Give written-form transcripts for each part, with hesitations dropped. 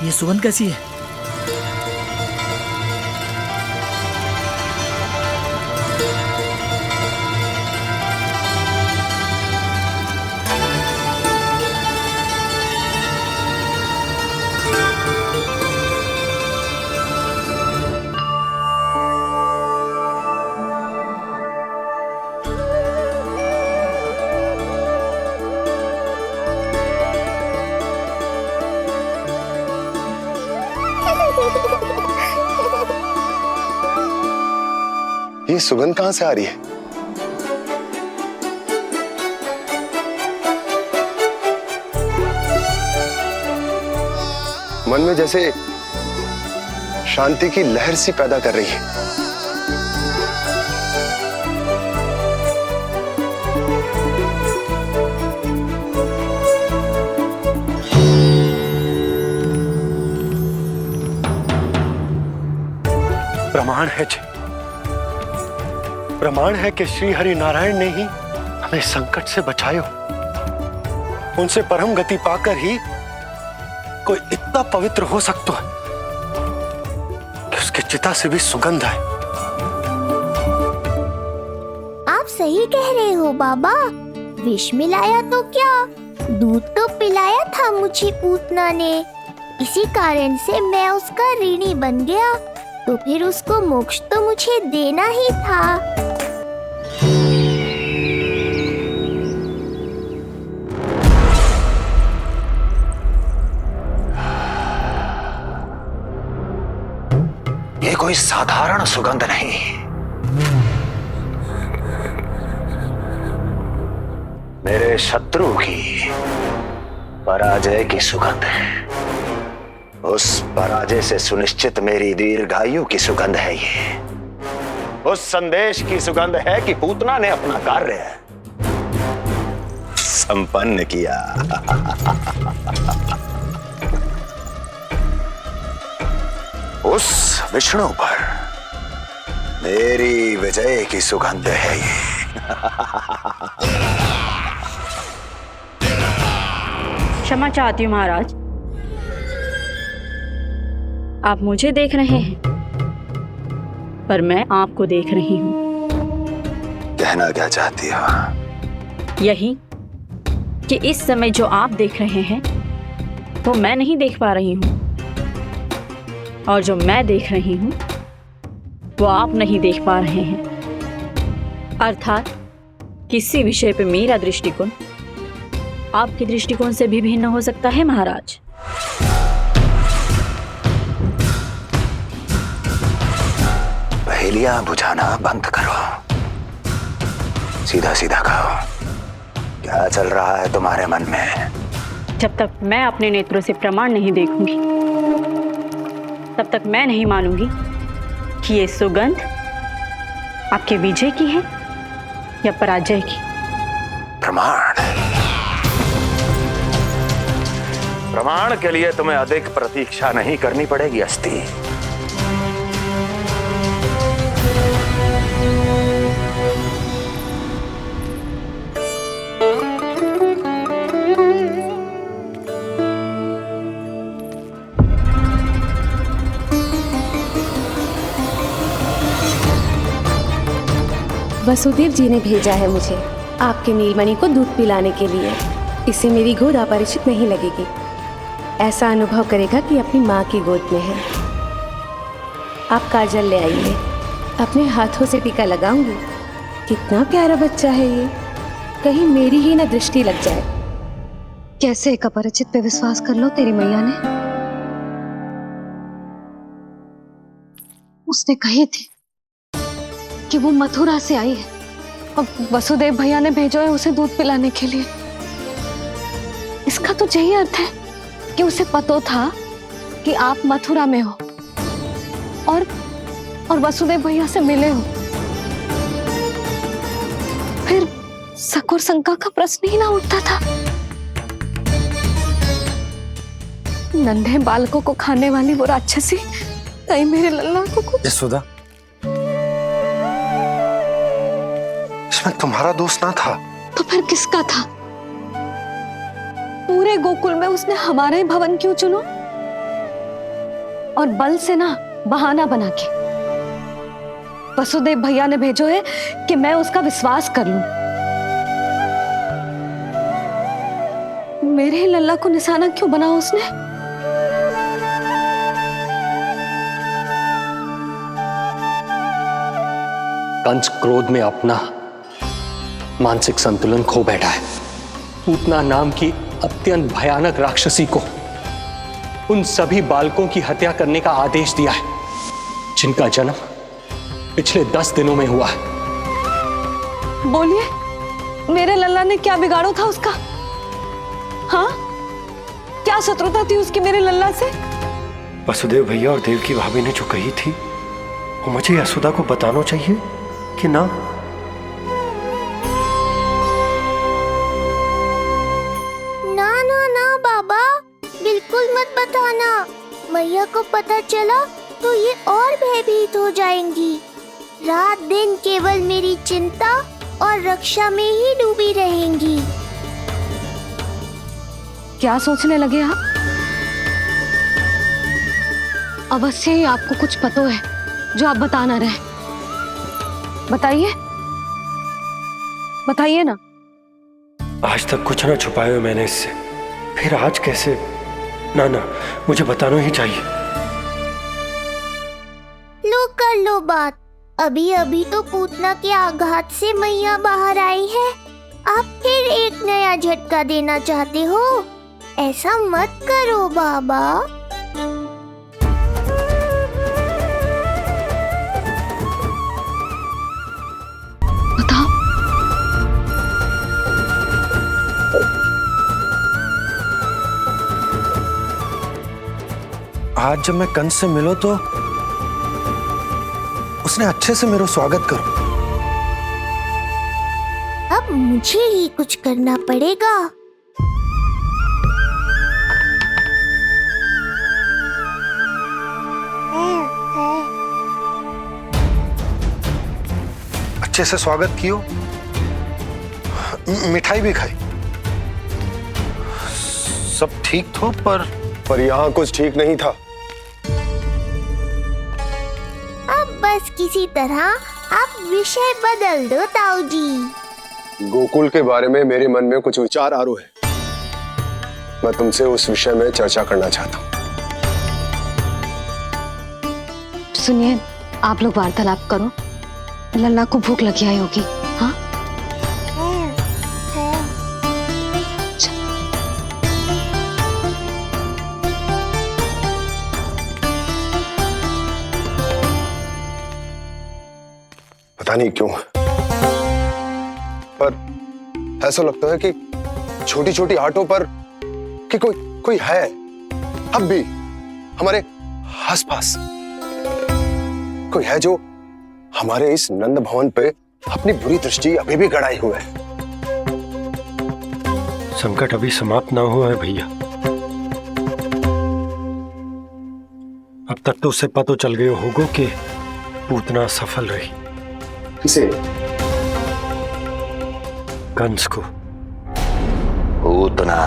ये सुगंध कैसी है? ये सुगंध कहां से आ रही है? मन में जैसे शांति की लहर सी पैदा कर रही है। प्रमाण है जी, प्रमाण है कि श्री हरि नारायण ने ही हमें संकट से बचाए हो। उनसे परम गति पाकर ही कोई इतना पवित्र हो सकता है कि उसके चिता से भी सुगंध है। आप सही कह रहे हो बाबा। विष मिलाया तो क्या, दूध तो पिलाया था मुझे पूतना ने। इसी कारण से मैं उसका ऋणी बन गया, तो फिर उसको मोक्ष तो मुझे देना ही था। ये कोई साधारण सुगंध नहीं, मेरे शत्रु की पराजय की सुगंध है। उस पराजय से सुनिश्चित मेरी दीर्घायु की सुगंध है ये। उस संदेश की सुगंध है कि पूतना ने अपना कार्य संपन्न किया। उस विष्णु पर मेरी विजय की सुगंध है ये। क्षमा चाहती हूँ महाराज, आप मुझे देख रहे हैं पर मैं आपको देख रही हूँ। कहना क्या चाहती हो? यही कि इस समय जो आप देख रहे हैं वो मैं नहीं देख पा रही हूँ, और जो मैं देख रही हूँ वो आप नहीं देख पा रहे हैं। अर्थात किसी विषय पे मेरा दृष्टिकोण आपके दृष्टिकोण से भी भिन्न हो सकता है महाराज। पहेलियां बुझाना बंद करो, सीधा सीधा कहो, क्या चल रहा है तुम्हारे मन में? जब तक मैं अपने नेत्रों से प्रमाण नहीं देखूंगी तब तक मैं नहीं मानूंगी कि ये सुगंध आपके विजय की है या पराजय की। प्रमाण? प्रमाण के लिए तुम्हें अधिक प्रतीक्षा नहीं करनी पड़ेगी अस्ति। वसुदेव जी ने भेजा है मुझे आपके नीलमणि को दूध पिलाने के लिए। इससे मेरी गोद अपरिचित नहीं लगेगी, ऐसा अनुभव करेगा कि अपनी माँ की गोद में है। आप काजल ले आइए, अपने हाथों से टीका लगाऊंगी। कितना प्यारा बच्चा है ये, कहीं मेरी ही ना दृष्टि लग जाए। कैसे एक अपरिचित पे विश्वास कर लो तेरी मैया ने? उसने कही थी कि वो मथुरा से आई है और वसुदेव भैया ने भेजा है उसे दूध पिलाने के लिए। इसका तो यही अर्थ है कि उसे पता था कि आप मथुरा में हो और वसुदेव भैया से मिले हो। फिर शक और शंका का प्रश्न ही ना उठता था। नन्हे बालकों को खाने वाली वो राक्षसी कहीं मेरे लल्ला को यशोदा, इसमें तुम्हारा दोष ना था। तो फिर किसका था? पूरे गोकुल में उसने हमारा ही भवन क्यों चुना? और बल से ना बहाना बना के। वसुदेव भैया ने भेजो है कि मैं उसका विश्वास कर लूं। मेरे लल्ला को निशाना क्यों बनाया उसने? कंस क्रोध में अपना मानसिक संतुलन खो बैठा है। पूतना नाम की अत्यंत भयानक राक्षसी को उन सभी बालकों की हत्या करने का आदेश दिया है जिनका जन्म पिछले 10 दिनों में हुआ है। बोलिए, मेरे लल्ला ने क्या बिगाड़ो था उसका? हाँ, क्या शत्रुता थी उसकी मेरे लल्ला से? वसुदेव भैया और देवकी भाभी ने जो कही थी वो मुझे यशोदा को बताना चाहिए कि ना? ना ना ना बाबा, बिल्कुल मत बताना। मैया को पता चला तो ये और भयभीत हो जाएंगी। रात दिन केवल मेरी चिंता और रक्षा में ही डूबी रहेंगी। क्या सोचने लगे आप? अवश्य ही आपको कुछ पता है जो आप बता ना रहे। बताइए, बताइए ना। आज तक कुछ ना छुपाया मैंने इससे, फिर आज कैसे? ना ना, मुझे बताना ही चाहिए। लो कर लो बात। अभी अभी तो पूतना के आघात से मैया बाहर आई है, आप फिर एक नया झटका देना चाहते हो? ऐसा मत करो बाबा। बताओ। आज जब मैं कंस से मिलो तो उसने अच्छे से मेरा स्वागत करो। अब मुझे ही कुछ करना पड़ेगा। अच्छे से स्वागत कियो, मिठाई भी खाई, सब ठीक तो, पर यहाँ कुछ ठीक नहीं था। अब बस किसी तरह आप विषय बदल दो ताऊ जी। गोकुल के बारे में मेरे मन में कुछ विचार आ रहे हैं। मैं तुमसे उस विषय में चर्चा करना चाहता हूँ। सुनिए, आप लोग वार्तालाप करो। लल्ला को भूख लगी आई होगी। हाँ, पता नहीं क्यों, पर ऐसा लगता है कि छोटी छोटी आटों पर कि कोई है अब भी हमारे आसपास। कोई है जो हमारे इस नंद भवन पे अपनी बुरी दृष्टि अभी भी गड़ाए हुए है। संकट अभी समाप्त ना हुआ है भैया। अब तक तो उसे पता चल गया होगा कि पूतना सफल रही। किसे? कंस को। पूतना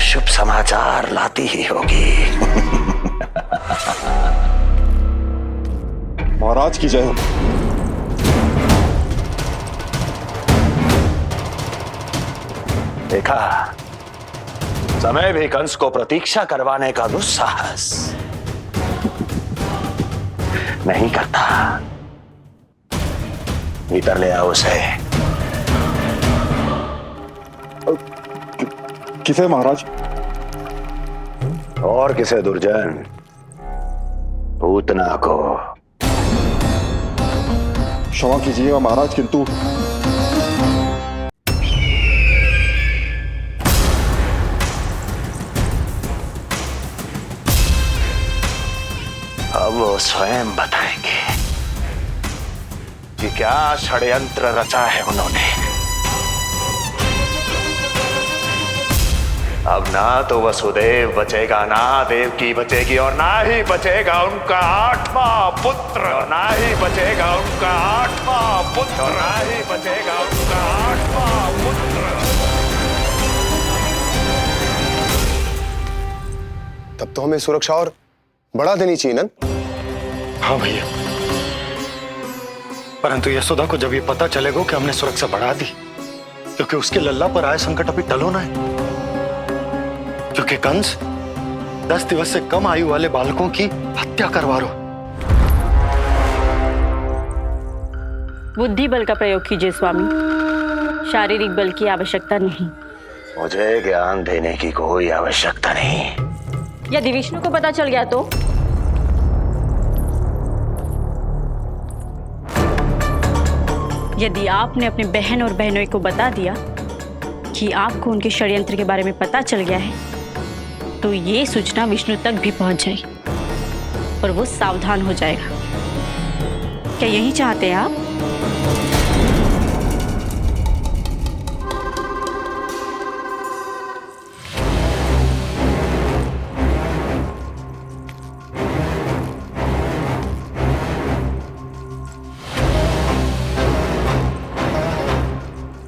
शुभ समाचार लाती ही होगी। महाराज की जय हो। देखा, समय भी कंस को प्रतीक्षा करवाने का दुस्साहस नहीं करता। भीतर ले आओ उसे। किसे महाराज? और किसे दुर्जन? पूतना को। क्षमा कीजिएगा महाराज, किंतु अब वो स्वयं बताएंगे कि क्या षड्यंत्र रचा है उन्होंने। अब ना तो वसुदेव बचेगा, ना देवकी बचेगी, और ना ही बचेगा उनका 8वां पुत्र, और ना ही बचेगा उनका 8वां पुत्र, और ना ही बचेगा उनका 8वां पुत्र। तब तो हमें सुरक्षा और बढ़ा देनी चाहिए नंद। हाँ भैया, परंतु यशोदा को जब ये पता चलेगा कि हमने सुरक्षा बढ़ा दी, क्योंकि उसके लल्ला पर आए संकट अभी टलोना है। क्योंकि कंस 10 दिवस से कम आयु वाले बालकों की हत्या करवा रहा। बुद्धि बल का प्रयोग कीजिए स्वामी, शारीरिक बल की आवश्यकता नहीं। मुझे ज्ञान देने की कोई आवश्यकता नहीं। यदि विष्णु को पता चल गया तो? यदि आपने अपने बहन और बहनों को बता दिया कि आपको उनके षड्यंत्र के बारे में पता चल गया है, तो ये सूचना विष्णु तक भी पहुंच जाएगी और वो सावधान हो जाएगा। क्या यही चाहते हैं आप?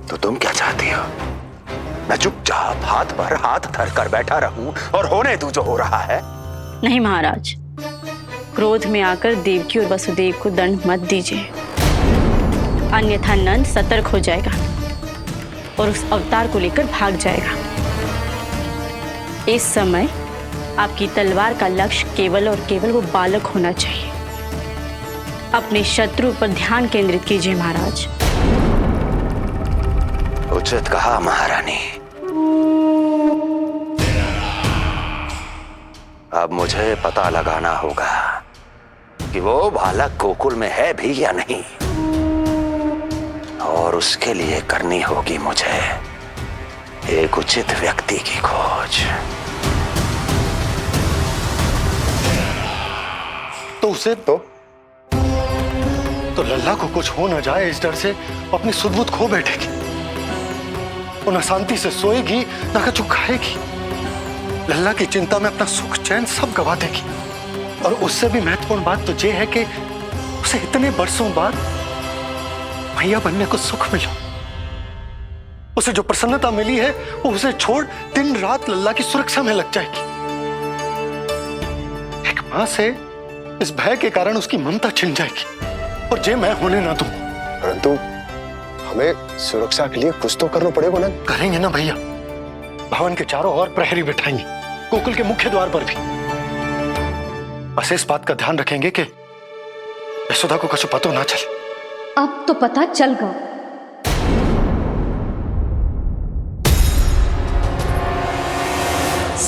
तो तुम क्या चाहती हो? मैं चुपचाप हाथ पर हाथ धर कर बैठा रहूं और होने दूं जो हो रहा है? नहीं महाराज, क्रोध में आकर देवकी और वसुदेव को दंड मत दीजिए, अन्यथा नंद सतर्क हो जाएगा और उस अवतार को लेकर भाग जाएगा। इस समय आपकी तलवार का लक्ष्य केवल और केवल वो बालक होना चाहिए। अपने शत्रु पर ध्यान केंद्रित कीजिए महाराज। उचित कहा महारानी। अब मुझे पता लगाना होगा कि वो बालक गोकुल में है भी या नहीं, और उसके लिए करनी होगी मुझे एक उचित व्यक्ति की खोज। तो उसे तो लल्ला को कुछ हो न जाए इस डर से अपनी सुध-बुध खो बैठेगी, और न शांति से सोएगी न कुछ खाएगी। लल्ला की चिंता में अपना सुख चैन सब गवा देगी। और उससे भी महत्वपूर्ण बात तो ये है कि उसे इतने बरसों बाद भैया बनने को सुख मिला। उसे जो प्रसन्नता मिली है वो उसे छोड़ दिन रात लल्ला की सुरक्षा में लग जाएगी। एक मां से इस भय के कारण उसकी ममता छिन जाएगी, और जे मैं होने ना दूं। परंतु हमें सुरक्षा के लिए कुछ तो करना पड़ेगा ना। करेंगे ना भैया, भवन के चारों ओर प्रहरी बिठाएंगे, गोकुल के मुख्य द्वार पर भी। बस इस बात का ध्यान रखेंगे कि यशोदा को कुछ पता ना चले। अब तो पता चल गया।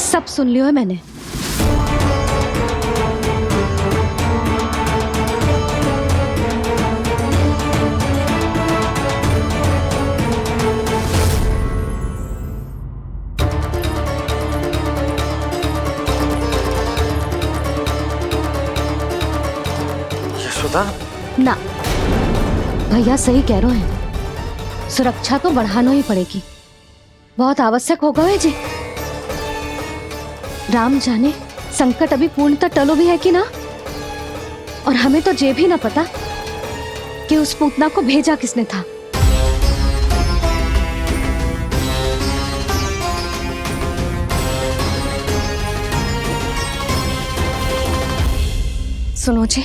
सब सुन लियो है मैंने। ना, भैया सही कह रहे हैं, सुरक्षा तो बढ़ाना ही पड़ेगी, बहुत आवश्यक होगा वे जी। राम जाने संकट अभी पूर्णतः टलो भी है कि ना, और हमें तो ये भी ना पता कि उस पूतना को भेजा किसने था। सुनो जी,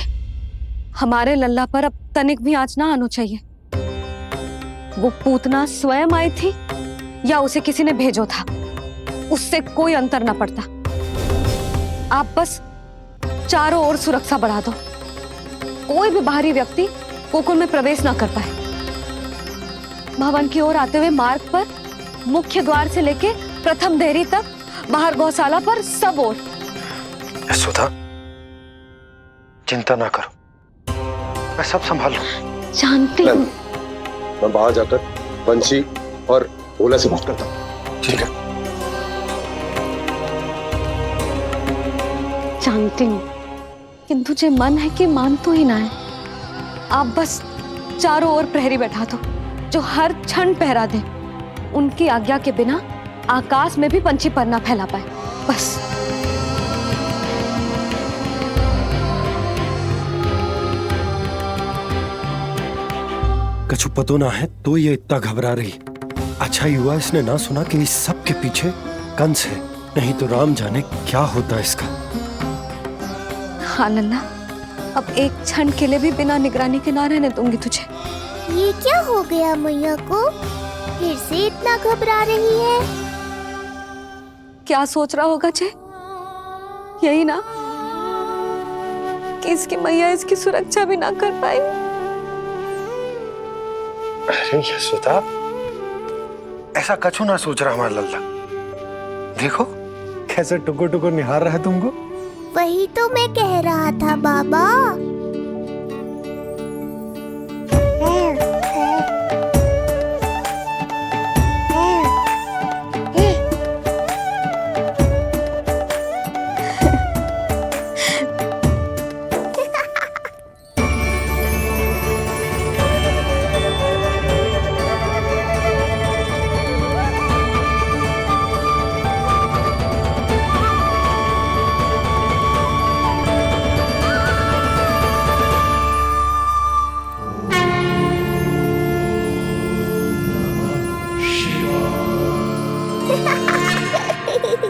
हमारे लल्ला पर अब तनिक भी आंच ना आना चाहिए। वो पूतना स्वयं आई थी या उसे किसी ने भेजो था, उससे कोई अंतर ना पड़ता। आप बस चारों ओर सुरक्षा बढ़ा दो, कोई भी बाहरी व्यक्ति गोकुल में प्रवेश ना कर पाए। भवन की ओर आते हुए मार्ग पर मुख्य द्वार से लेके प्रथम देहरी तक, बाहर गौशाला पर, सब ओर। यशोदा, चिंता ना करो, मैं सब संभाल लूं। जानती हूँ। मैं बाहर जाकर बंशी और भोला से बात करता हूँ। ठीक है। जानती हूँ, किंतु जे मन है कि मान तो ही ना है। आप बस चारों ओर प्रहरी बैठा दो, जो हर क्षण पहरा दे। उनकी आज्ञा के बिना आकाश में भी पंछी पर ना फैला पाए, बस। कछु पतो ना है तो ये इतना घबरा रही। अच्छा ही हुआ इसने ना सुना कि इस सब के पीछे कंस है, नहीं तो राम जाने क्या होता इसका। हाँ लल्ला, अब एक क्षण के लिए भी बिना निगरानी के ना रहने दूंगी तुझे। ये क्या हो गया मैया को? फिर से इतना घबरा रही है। क्या सोच रहा होगा चे? यही ना कि इसकी मैया इसकी सुरक्षा भी ना कर पाई। अरे यशोदा, ऐसा कछु ना सोच रहा हमारा लल्ला। देखो कैसे टुकुर टुकुर निहार रहा है तुमको। वही तो मैं कह रहा था बाबा।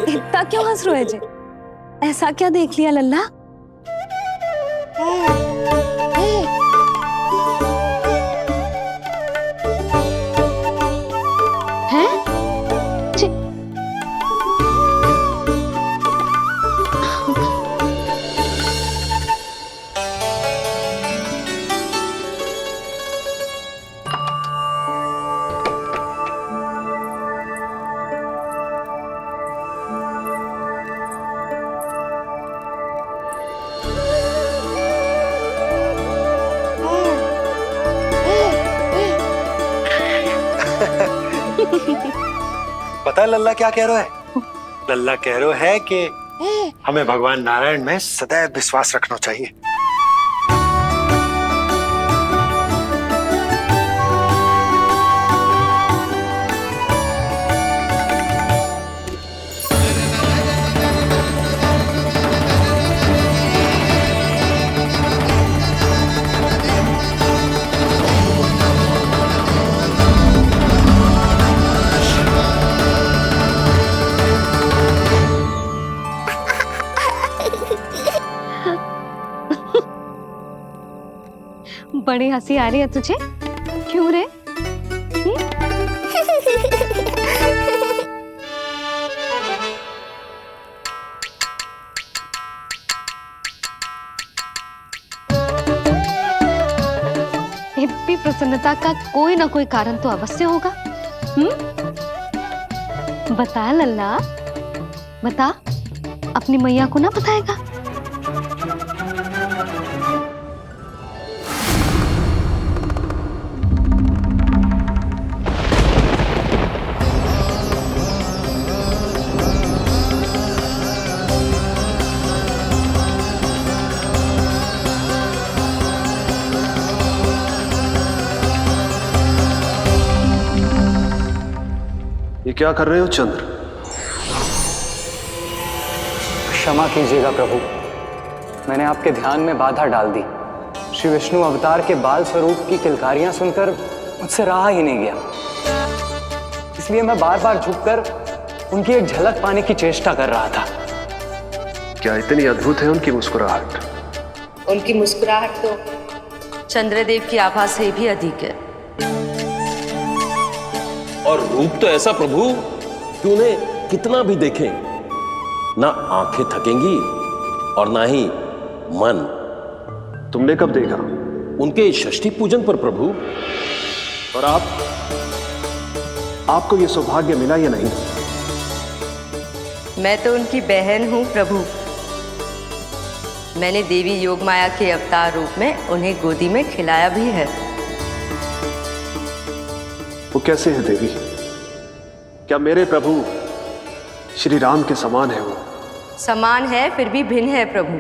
इतना क्यों हंस रहे जे? ऐसा क्या देख लिया लल्ला? हैं? पता है लल्ला क्या कह रहा है? लल्ला कह रहा है कि हमें भगवान नारायण में सदैव विश्वास रखना चाहिए। बड़ी हंसी आ रही है तुझे, क्यों रे? इतनी प्रसन्नता का कोई ना कोई कारण तो अवश्य होगा। बता लल्ला, बता, अपनी मैया को ना बताएगा? ये क्या कर रहे हो चंद्र? क्षमा कीजिएगा प्रभु, मैंने आपके ध्यान में बाधा डाल दी। श्री विष्णु अवतार के बाल स्वरूप की किलकारियां सुनकर मुझसे रहा ही नहीं गया, इसलिए मैं बार बार झुककर उनकी एक झलक पाने की चेष्टा कर रहा था। क्या इतनी अद्भुत है उनकी मुस्कुराहट? उनकी मुस्कुराहट तो चंद्रदेव की आभा से भी अधिक है। और रूप तो ऐसा प्रभु कि उन्हें कितना भी देखें ना आंखें थकेंगी और ना ही मन। तुमने कब देखा? उनके षष्ठी पूजन पर प्रभु। और आपको ये सौभाग्य मिला या नहीं? मैं तो उनकी बहन हूँ प्रभु। मैंने देवी योगमाया के अवतार रूप में उन्हें गोदी में खिलाया भी है। वो कैसे है देवी? क्या मेरे प्रभु श्री राम के समान है वो? समान है फिर भी भिन्न है प्रभु।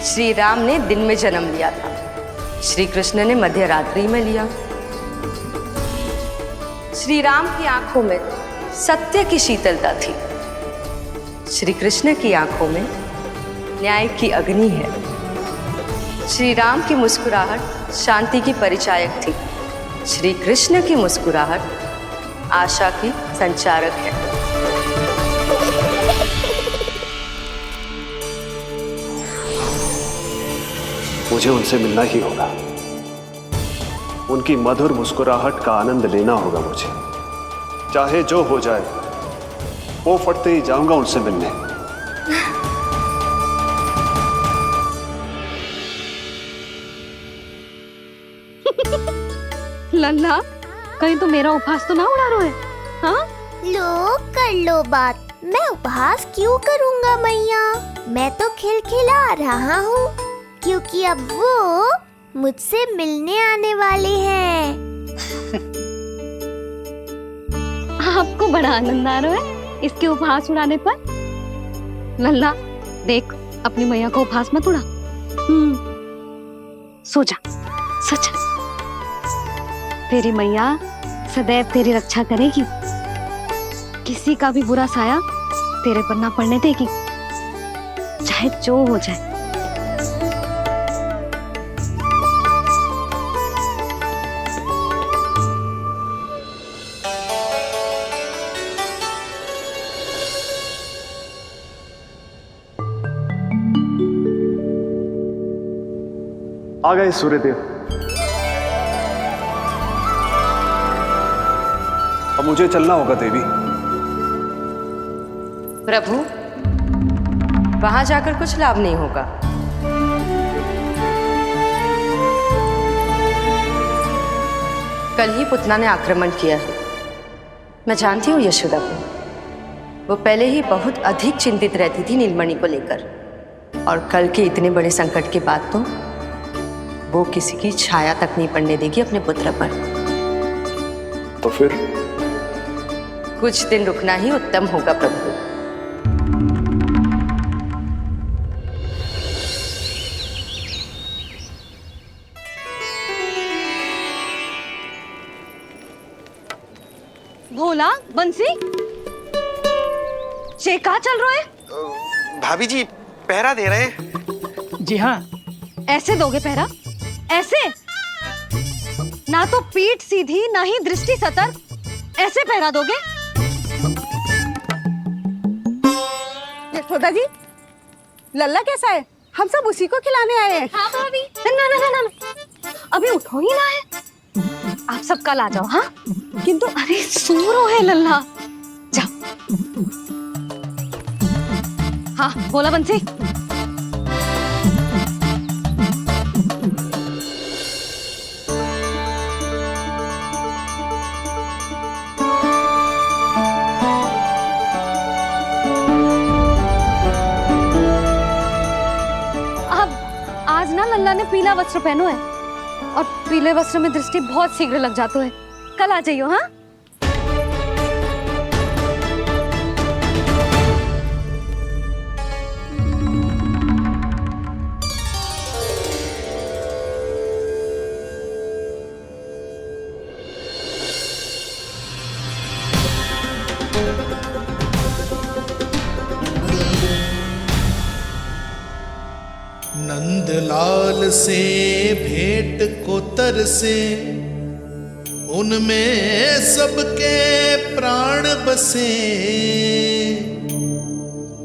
श्री राम ने दिन में जन्म लिया था, श्री कृष्ण ने मध्य रात्रि में लिया। श्री राम की आंखों में सत्य की शीतलता थी, श्री कृष्ण की आंखों में न्याय की अग्नि है। श्री राम की मुस्कुराहट शांति की परिचायक थी, श्री कृष्ण की मुस्कुराहट आशा की संचारक है। मुझे उनसे मिलना ही होगा। उनकी मधुर मुस्कुराहट का आनंद लेना होगा मुझे। चाहे जो हो जाए, वो फटते ही जाऊंगा उनसे मिलने। लल्ला, कहीं तो मेरा उपहास तो ना उड़ा रहे है? हाँ? लो कर लो बात। मैं उपहास क्यों करूंगा मैया? मैं तो खिलखिला रहा हूँ क्योंकि अब वो मुझसे मिलने आने वाले हैं। आपको बड़ा आनंद आ रहा है इसके उपहास उड़ाने पर? लल्ला देख, अपनी मैया को उपहास मत उड़ा। सो जा, सो जा। तेरी मैया सदैव तेरी रक्षा करेगी, किसी का भी बुरा साया तेरे पर ना पड़ने देगी, चाहे जो हो जाए। आ गए सूर्यदेव। अब मुझे चलना होगा देवी। प्रभु, वहां जाकर कुछ लाभ नहीं होगा। कल ही पुतना ने आक्रमण किया है। मैं जानती हूँ यशोदा को। वो पहले ही बहुत अधिक चिंतित रहती थी नीलमणि को लेकर, और कल के इतने बड़े संकट के बाद तो वो किसी की छाया तक नहीं पड़ने देगी अपने पुत्र पर। तो फिर कुछ दिन रुकना ही उत्तम होगा प्रभु। भोला, बंसी, ये कहाँ चल रहा है? भाभी जी पहरा दे रहे हैं। जी हाँ। ऐसे दोगे पहरा? ऐसे? ना तो पीठ सीधी, ना ही दृष्टि सतर्क, ऐसे पहरा दोगे? यशोदा जी, लल्ला कैसा है? हम सब उसी को खिलाने आए हैं। हाँ भाभी। ना ना ना ना, अभी उठो ही ना है। आप सब कल आ जाओ। हाँ, किंतु अरे सो रो है लल्ला। जाओ। हाँ बोला बंसी। आज ना लल्ला ने पीला वस्त्र पहनो है, और पीले वस्त्र में दृष्टि बहुत शीघ्र लग जाती है। कल आ जाइयो। हाँ, नंदलाल से भेंट को तरसे, उनमें सबके प्राण बसे,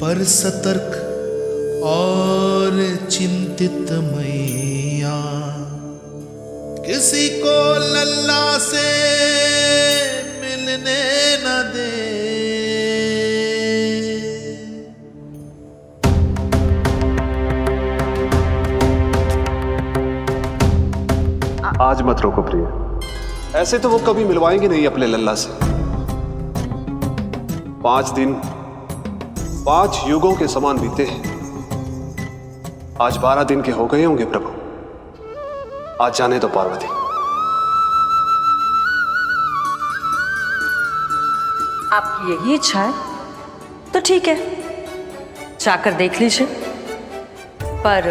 पर सतर्क और चिंतित मैया किसी को लल्ला से मिलने न दे। आज मत रोको प्रिय, ऐसे तो वो कभी मिलवाएंगे नहीं अपने लल्ला से। 5 दिन 5 युगों के समान बीते हैं, आज 12 दिन के हो गए होंगे प्रभु। आज जाने दो पार्वती। आपकी यही इच्छा है तो ठीक है, जाकर देख लीजिए, पर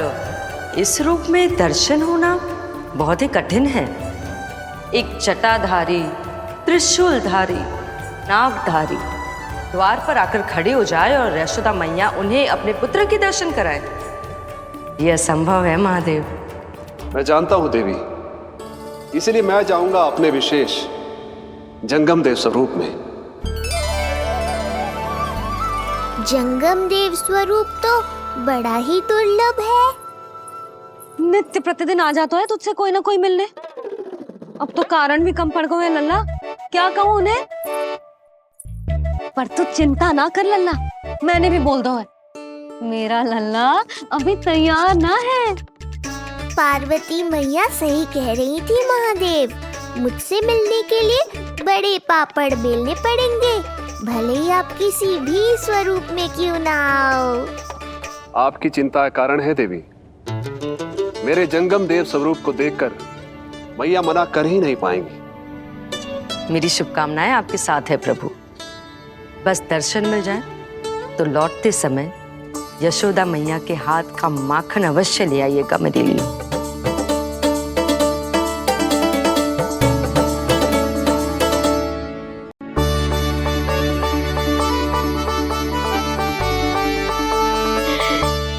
इस रूप में दर्शन होना बहुत ही कठिन है। एक जटाधारी, त्रिशूलधारी, नागधारी द्वार पर आकर खड़े हो जाए और यशोदा मैया उन्हें अपने पुत्र के दर्शन कराए, यह असंभव है महादेव। मैं जानता हूं देवी, इसीलिए मैं जाऊंगा अपने विशेष जंगम देव स्वरूप में। जंगम देव स्वरूप तो बड़ा ही दुर्लभ है। नित्य प्रतिदिन आ जाता है तुझसे कोई ना कोई मिलने। अब तो कारण भी कम पड़ गए लल्ला, क्या कहूँ उन्हें। पर तू चिंता ना कर लल्ला, मैंने भी बोल दो है, मेरा लल्ला अभी तैयार ना है। पार्वती मैया सही कह रही थी महादेव, मुझसे मिलने के लिए बड़े पापड़ बेलने पड़ेंगे, भले ही आप किसी भी स्वरूप में क्यों ना आओ। आपकी चिंता का कारण है देवी, मेरे जंगम देव स्वरूप को देखकर मैया मना कर ही नहीं पाएंगी। मेरी शुभकामनाएं आपके साथ है प्रभु। बस दर्शन मिल जाए तो लौटते समय यशोदा मैया के हाथ का माखन अवश्य ले आइएगा मेरे लिए।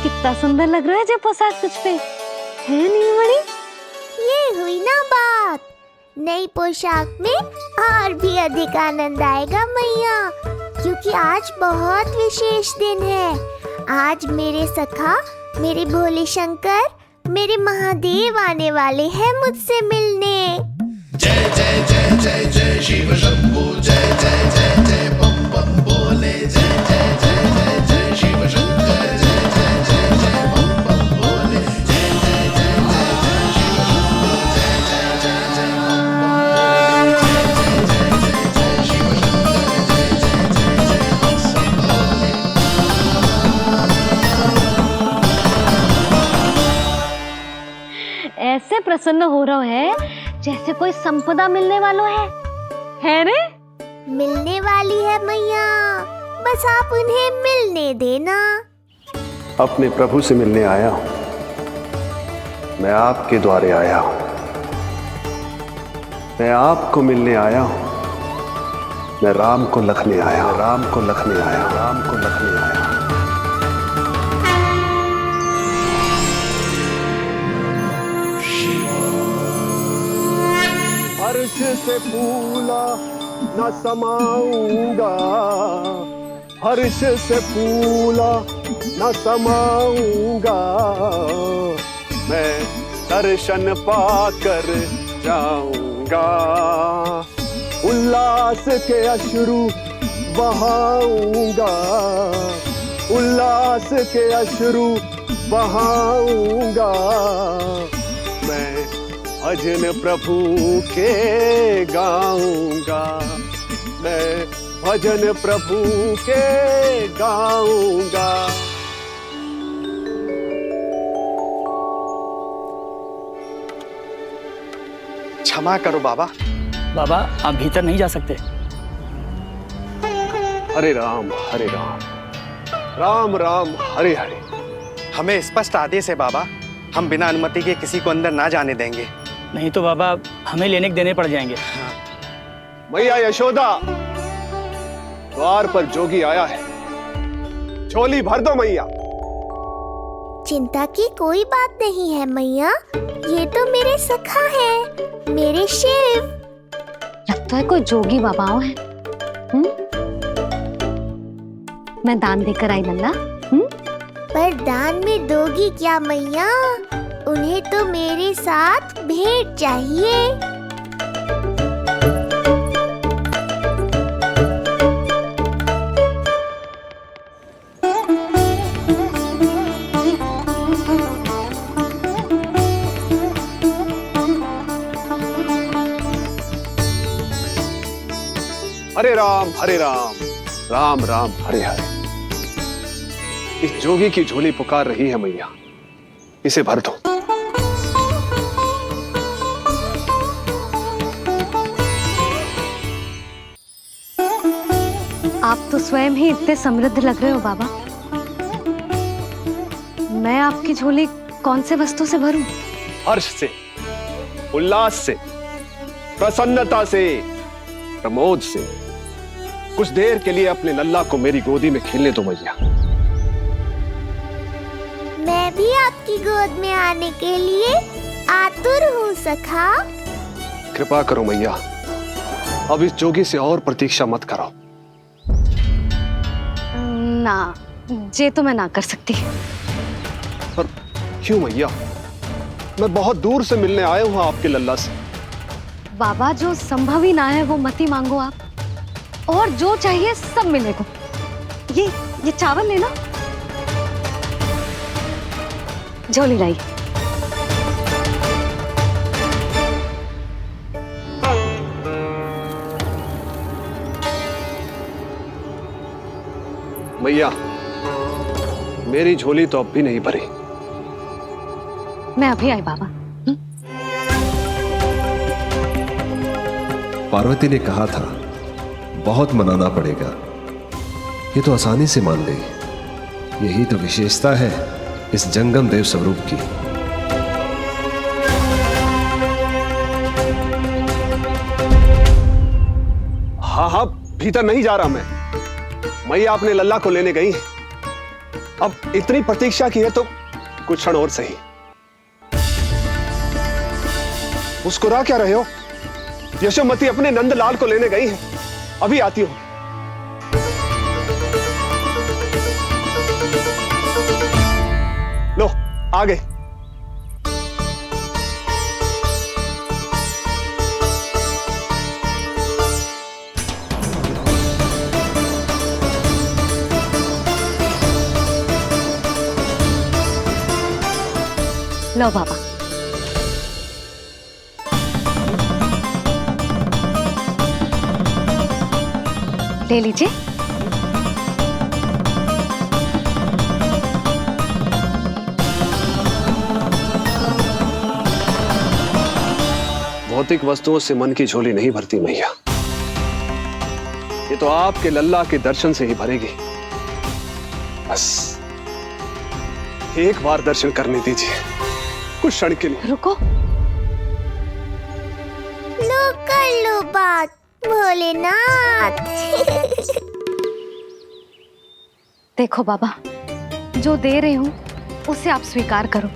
कितना सुंदर लग रहा है जब पोशाक तुझ पे है नीलमणि। ये हुई ना बात, नई पोशाक में और भी अधिक आनंद आएगा मैया, क्योंकि आज बहुत विशेष दिन है। आज मेरे सखा, मेरे भोले शंकर, मेरे महादेव आने वाले हैं मुझसे मिलने। जय जय जय जय जय शिव शंभू, जय जय जय जय बम बम बोले, जय जय जय जय जय शिव शंकर, जय जय जय जय बम बम बोले, जय जय जय जय जय शिव शंभू, जय जय जय जय बम बम बोले, जय जय जय जय शिव शंकर, जय जय जय जय बम बम बोले। ऐसे प्रसन्न हो रहा है जैसे कोई संपदा मिलने वाला है रे? मिलने वाली है मैया, बस आप उन्हें मिलने देना। अपने प्रभु से मिलने आया हूं, मैं आपके द्वारे आया हूं, मैं आपको मिलने आया हूं, मैं राम को लखने आया हूं, राम को लखने आया हूं, राम को लखने आया हूं। हर्ष से फूला न समाऊंगा, हर्ष से फूला न समाऊंगा, मैं दर्शन पाकर जाऊंगा, उल्लास के अश्रु बहाऊंगा, उल्लास के अश्रु बहाऊंगा, मैं भजन प्रभु के गाऊंगा, मैं भजन प्रभु के गाऊंगा। क्षमा करो बाबा। बाबा आप भीतर नहीं जा सकते। हरे राम राम राम हरे हरे। हमें स्पष्ट आदेश है बाबा, हम बिना अनुमति के किसी को अंदर ना जाने देंगे। नहीं तो बाबा हमें लेने के देने पड़ जाएंगे। मैया यशोदा, द्वार पर जोगी आया है, झोली भर दो मैया। चिंता की कोई बात नहीं है मैया, ये तो मेरे सखा है, मेरे शिव। लगता है कोई जोगी बाबाओं है। मैं दान देकर आई लल्ला। पर दान में दोगी क्या मैया, उन्हें तो मेरे साथ भेंट चाहिए। हरे राम राम राम हरे हरे। इस जोगी की झोली पुकार रही है मैया, इसे भर दो। आप तो स्वयं ही इतने समृद्ध लग रहे हो बाबा। मैं आपकी झोली कौन से वस्तु से भरूं? हर्ष से, उल्लास से, प्रसन्नता से, प्रमोद से। कुछ देर के लिए अपने लल्ला को मेरी गोदी में खेलने दो मैया। मैं भी आपकी गोद में आने के लिए आतुर हूँ सखा। कृपा करो मैया, अब इस जोगी से और प्रतीक्षा मत करो। ना, ये तो मैं ना कर सकती। पर क्यों मैया? मैं बहुत दूर से मिलने आया हूँ आपके लल्ला से। बाबा, जो संभव ही ना है वो मत ही मांगो आप, और जो चाहिए सब मिलेगा। ये चावल लेना, झोली लाई। मैया, मेरी झोली तो अब भी नहीं भरी। मैं अभी आई बाबा। पार्वती ने कहा था बहुत मनाना पड़ेगा, ये तो आसानी से मान गई। यही तो विशेषता है इस जंगम देव स्वरूप की। हाँ हाँ, भीतर नहीं जा रहा मैं। मैया अपने लल्ला को लेने गई है। अब इतनी प्रतीक्षा की है तो कुछ क्षण और सही। मुस्कुरा क्या रहे हो? यशोमती अपने नंदलाल को लेने गई है, अभी आती हूं। लो, आ गए। लो बाबा। ले लीजिए। भौतिक वस्तुओं से मन की झोली नहीं भरती मैया, ये तो आपके लल्ला के दर्शन से ही भरेगी। बस एक बार दर्शन करने दीजिए, कुछ क्षण के लिए। रुको, लो कर लो बात भोलेनाथ। देखो बाबा, जो दे रही हूं उसे आप स्वीकार करो।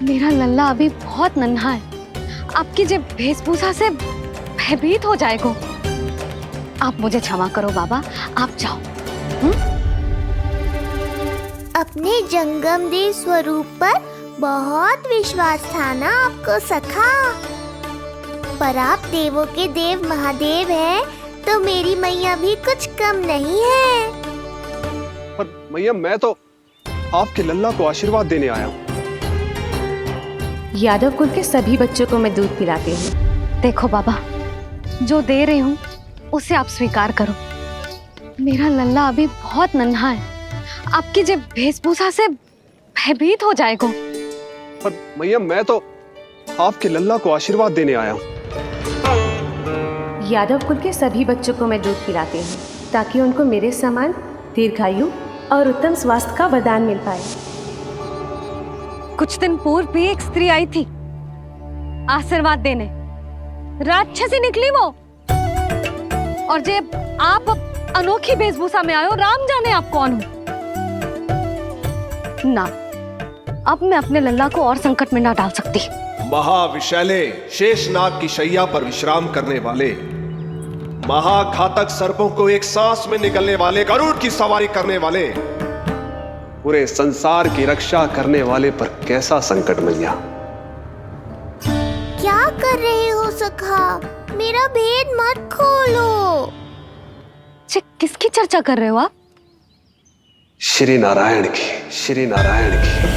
मेरा लल्ला अभी बहुत नन्हा है, आपकी जब वेशभूषा से भयभीत हो जाएगा। आप मुझे क्षमा करो बाबा, आप जाओ। अपने जंगम देव स्वरूप पर बहुत विश्वास था ना आपको सखा, पर आप देवों के देव महादेव हैं, तो मेरी मैया भी कुछ कम नहीं है। पर मैया, मैं तो आपके लल्ला को आशीर्वाद देने आया हूँ। यादव कुल के सभी बच्चों को मैं दूध पिलाती हूँ। देखो बाबा, जो दे रही हूँ उसे आप स्वीकार करो। मेरा लल्ला अभी बहुत नन्हा है, आपकी जब वेशभूषा से भयभीत हो जाएगा। पर मैया, मैं तो आपके लल्ला को आशीर्वाद देने आया हूँ। यादव कुल के सभी बच्चों को मैं दूध पिलाती हूँ, ताकि उनको मेरे समान दीर्घायु और उत्तम स्वास्थ्य का वरदान मिल पाए। कुछ दिन पूर्व भी एक स्त्री आई थी आशीर्वाद देने, राक्षसी निकली वो। और जब आप अनोखी वेशभूषा में आए हो, राम जाने आप कौन हो। ना, अब मैं अपने लल्ला को और संकट में ना डाल सकती। महाविशैले शेषनाग की शैया पर विश्राम करने वाले, महाघातक सर्पों को एक सांस में निगलने वाले, गरुड़ की सवारी करने वाले, पूरे संसार की रक्षा करने वाले पर कैसा संकट मैया। क्या कर रहे हो सखा? मेरा भेद मत खोलो। किसकी चर्चा कर रहे हो आप? श्री नारायण की, श्री नारायण की।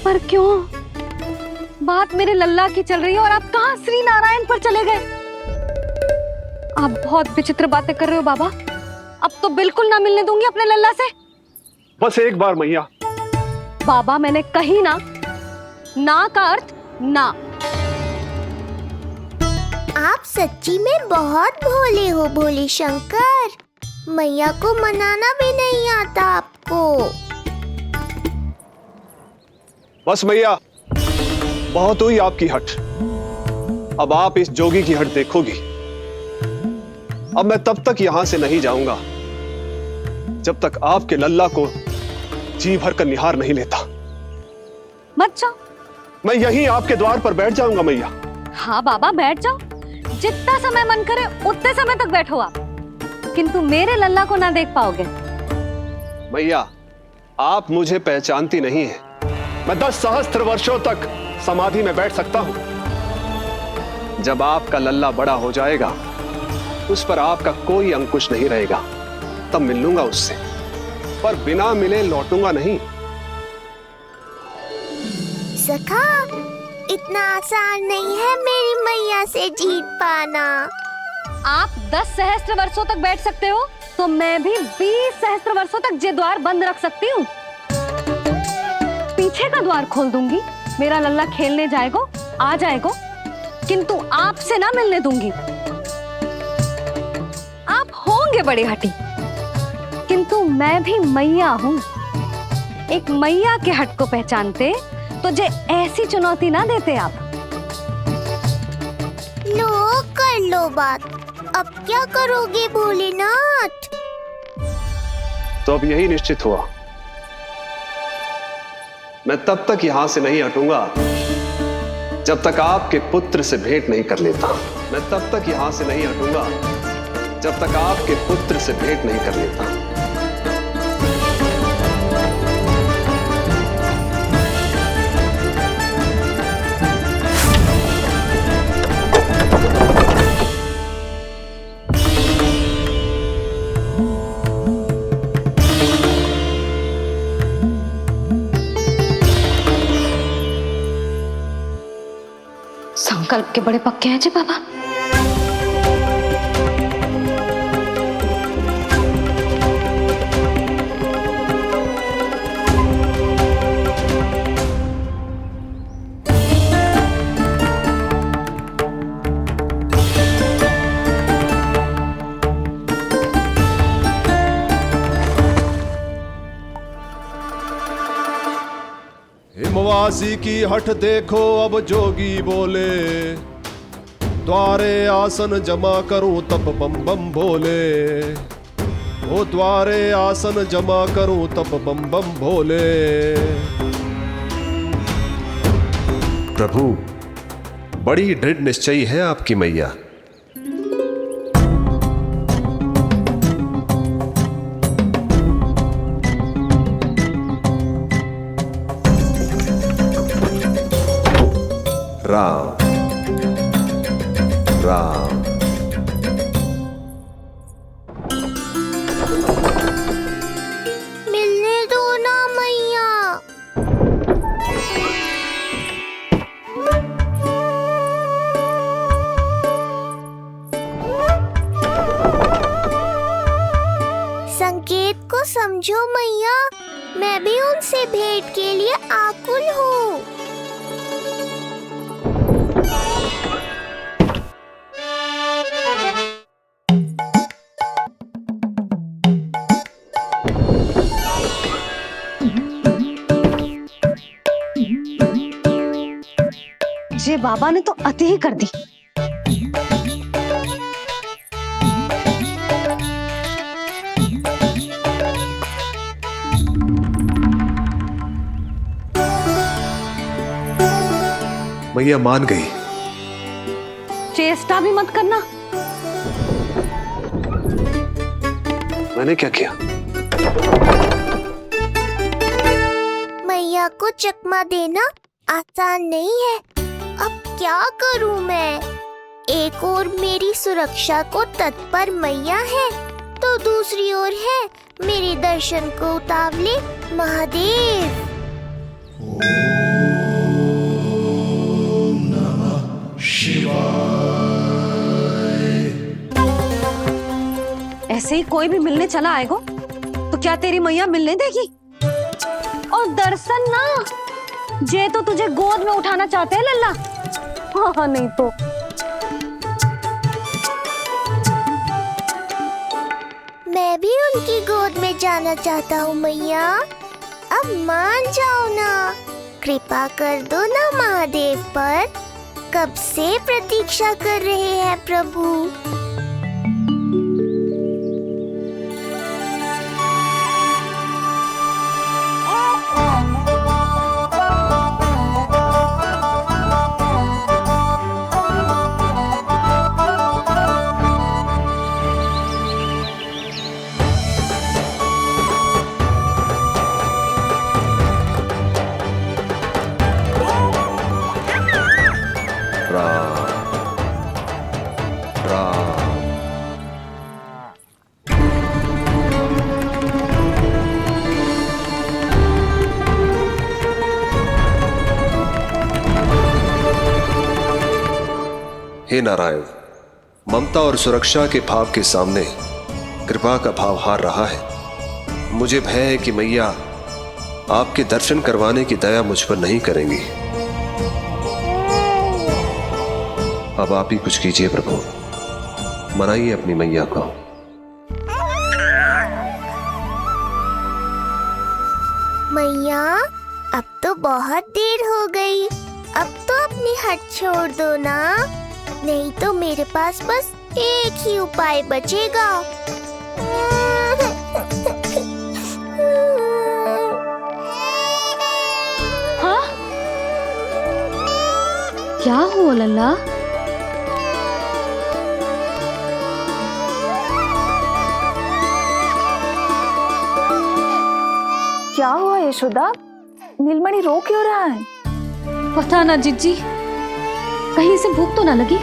पर क्यों? बात मेरे लल्ला की चल रही है और आप कहाँ श्री नारायण पर चले गए? आप बहुत विचित्र बातें कर रहे हो बाबा। अब तो बिल्कुल ना मिलने दूंगी अपने लल्ला से। बस एक बार मैया। बाबा, मैंने कही ना, ना का अर्थ ना। आप सच्ची में बहुत भोले हो भोले शंकर। मैया को मनाना भी नहीं आता आपको। बस मैया, बहुत हुई आपकी हट। अब आप इस जोगी की हट देखोगी। अब मैं तब तक यहां से नहीं जाऊंगा जब तक आपके लल्ला को जी भर कर निहार नहीं लेता। मत जाओ, मैं यहीं आपके द्वार पर बैठ जाऊंगा मैया। हाँ बाबा बैठ जाओ, जितना समय मन करे उतने समय तक बैठो आप, किंतु मेरे लल्ला को ना देख पाओगे। मैया आप मुझे पहचानती नहीं है, मैं 10 सहस्त्र वर्षों तक समाधि में बैठ सकता हूं। जब आपका लल्ला बड़ा हो जाएगा, उस पर आपका कोई अंकुश नहीं रहेगा, तब मिल लूंगा उससे, पर बिना मिले लौटूंगा नहीं। सखा, इतना आसान नहीं है मेरी मैया से जीत पाना। आप 10 सहस्त्र वर्षों तक बैठ सकते हो, तो मैं भी 20 सहस्त्र वर्षों तक ये द्वार बंद रख सकती हूँ। पीछे का द्वार खोल दूंगी, मेरा लल्ला खेलने जाएगा, आ जाएगा, किंतु आपसे ना मिलने दूंगी। आप होंगे बड़ी हठी, किंतु मैं भी मैया हूँ। एक मैया के हट को पहचानते तो जे ऐसी चुनौती ना देते आप। लो कर लो बात, अब क्या करोगे भोलेनाथ? तो अब यही निश्चित हुआ, मैं तब तक यहां से नहीं हटूंगा जब तक आपके पुत्र से भेंट नहीं कर लेता। मैं तब तक यहां से नहीं हटूंगा जब तक आपके पुत्र से भेंट नहीं कर लेता। संकल्प के बड़े पक्के हैं जी बाबा। हिमवासी की हठ देखो अब जोगी बोले, द्वारे आसन जमा करूं तब बम बम भोले। ओ द्वारे आसन जमा करूं तब बम बम भोले। प्रभु, बड़ी दृढ़ निश्चयी है आपकी मैया। राम राम। मिलने दो ना मैया। संकेत को समझो मैया, मैं भी उनसे भेंट के लिए आकुल हूँ। ये बाबा ने तो अति ही कर दी। मैया मान गई। चेष्टा भी मत करना। मैंने क्या किया? मैया को चकमा देना आसान नहीं है। अब क्या करूं मैं? एक ओर मेरी सुरक्षा को तत्पर मैया है, तो दूसरी ओर है मेरे दर्शन को उतावले महादेव। ऐसे ही कोई भी मिलने चला आएगा तो क्या तेरी मैया मिलने देगी? और दर्शन ना, जे तो तुझे गोद में उठाना चाहते हैं लल्ला। हाँ नहीं तो मैं भी उनकी गोद में जाना चाहता हूँ मैया। अब मान जाओ ना, कृपा कर दो ना महादेव पर। कब से प्रतीक्षा कर रहे हैं प्रभु। हे नारायण, ममता और सुरक्षा के भाव के सामने कृपा का भाव हार रहा है। मुझे भय है कि मैया आपके दर्शन करवाने की दया मुझ पर नहीं करेंगी। अब आप ही कुछ कीजिए प्रभु, मनाइए अपनी मैया को। मैया, अब तो बहुत देर हो गई, अब तो अपनी हट छोड़ दो ना, नहीं तो मेरे पास बस एक ही उपाय बचेगा। हाँ? क्या हुआ लल्ला? क्या हुआ यशोदा? नीलमणि रो क्यों रहा है? पता ना जिज्जी, कहीं से भूख तो ना लगी।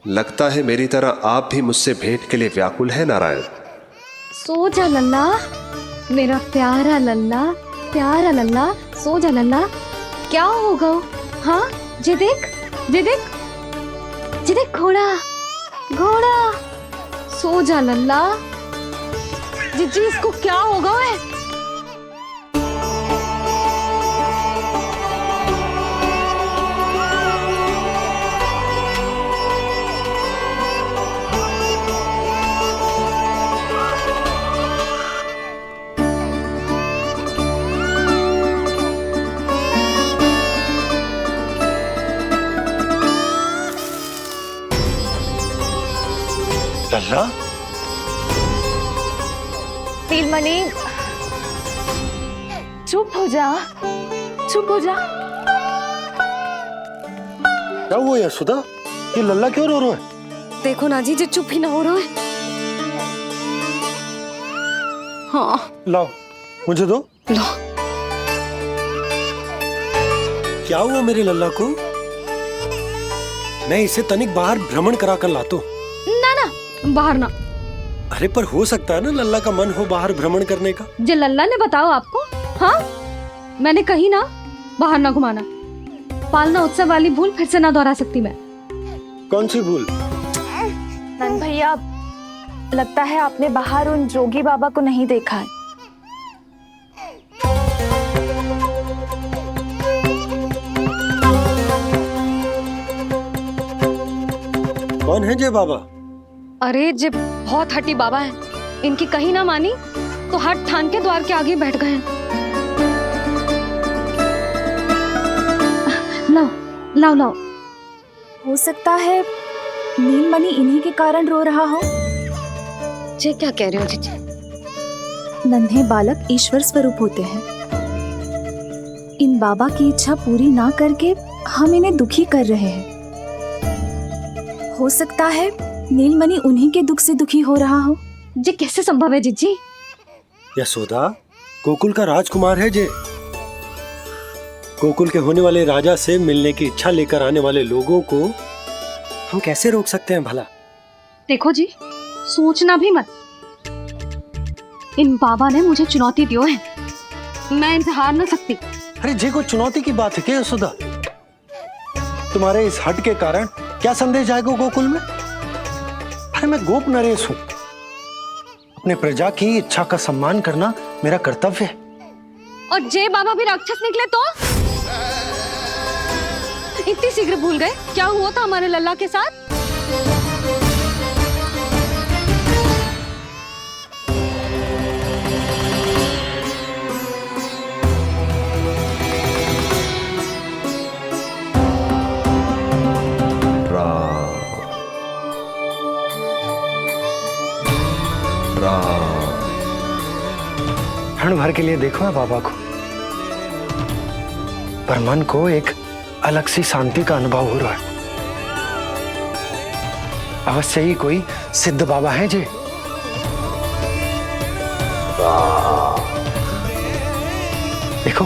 लगता है मेरी तरह आप भी मुझसे भेंट के लिए व्याकुल है नारायण। सो जा लल्ला, मेरा प्यारा लल्ला, प्यारा लल्ला, सो जा लल्ला। क्या होगा? हाँ, जे देख, जे देख, जे देख, घोड़ा, घोड़ा। सो जा लल्ला। जिज्जी, इसको क्या होगा? है लल्ला, नीलमणि, चुप हो जा, चुप हो जा। क्या हुआ यशोदा? ये लल्ला क्यों रो रहा है? देखो ना जी, जे चुप ही ना हो रहा है। हाँ, लाओ, मुझे दो। लो। क्या हुआ मेरे लल्ला को? मैं इसे तनिक बाहर भ्रमण करा कर लाता हूं। ना ना, बाहर ना। अरे पर हो सकता है ना लल्ला का मन हो बाहर भ्रमण करने का। जे लल्ला ने बताओ आपको? हाँ, मैंने कही ना बाहर ना घुमाना। पालना उत्सव वाली भूल फिर से ना दोहरा सकती मैं। कौन सी भूल? नंद भैया, लगता है आपने बाहर उन जोगी बाबा को नहीं देखा है। कौन है जे बाबा? अरे जे बहुत हट्टी बाबा है, इनकी कहीं ना मानी तो हट ठान के द्वार के आगे बैठ गए हैं। लाओ लाओ लाओ। हो सकता है नीलमणि इन्हीं के कारण रो रहा हो। जे क्या कह रहे हो जीजी? नन्हे बालक ईश्वर स्वरूप होते हैं। इन बाबा की इच्छा पूरी ना करके हम इन्हें दुखी कर रहे हैं। हो सकता है नीलमणि उन्हीं के दुख से दुखी हो रहा हो। जे कैसे संभव है जीजी? यशोदा, गोकुल का राजकुमार है जे। गोकुल के होने वाले राजा से मिलने की इच्छा लेकर आने वाले लोगों को हम कैसे रोक सकते हैं भला? देखो जी, सोचना भी मत। इन बाबा ने मुझे चुनौती दियो है, मैं इनसे हार ना सकती। अरे जी, कोई चुनौती की बात है क्या यशोदा? तुम्हारे इस हट के कारण क्या संदेश आएगा गोकुल में? अरे मैं गोप नरेश हूं, अपने प्रजा की इच्छा का सम्मान करना मेरा कर्तव्य है। और जे बाबा भी राक्षस निकले तो? इतनी शीघ्र भूल गए क्या हुआ था हमारे लल्ला के साथ? क्षण भर के लिए देखो है बाबा को, पर मन को एक अलग सी शांति का अनुभव हो रहा है। अवश्य ही कोई सिद्ध बाबा है जी। देखो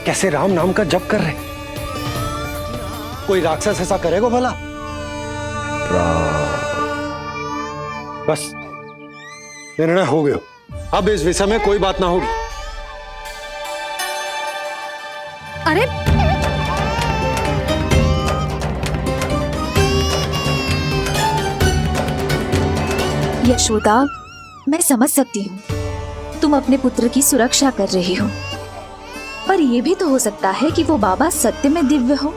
कैसे राम नाम का जप कर रहे। कोई राक्षस ऐसा करेगा भला? बस निर्णय हो गया, अब इस विषय में कोई बात ना होगी। अरे यशोदा, मैं समझ सकती हूँ तुम अपने पुत्र की सुरक्षा कर रही हो, पर यह भी तो हो सकता है कि वो बाबा सत्य में दिव्य हो।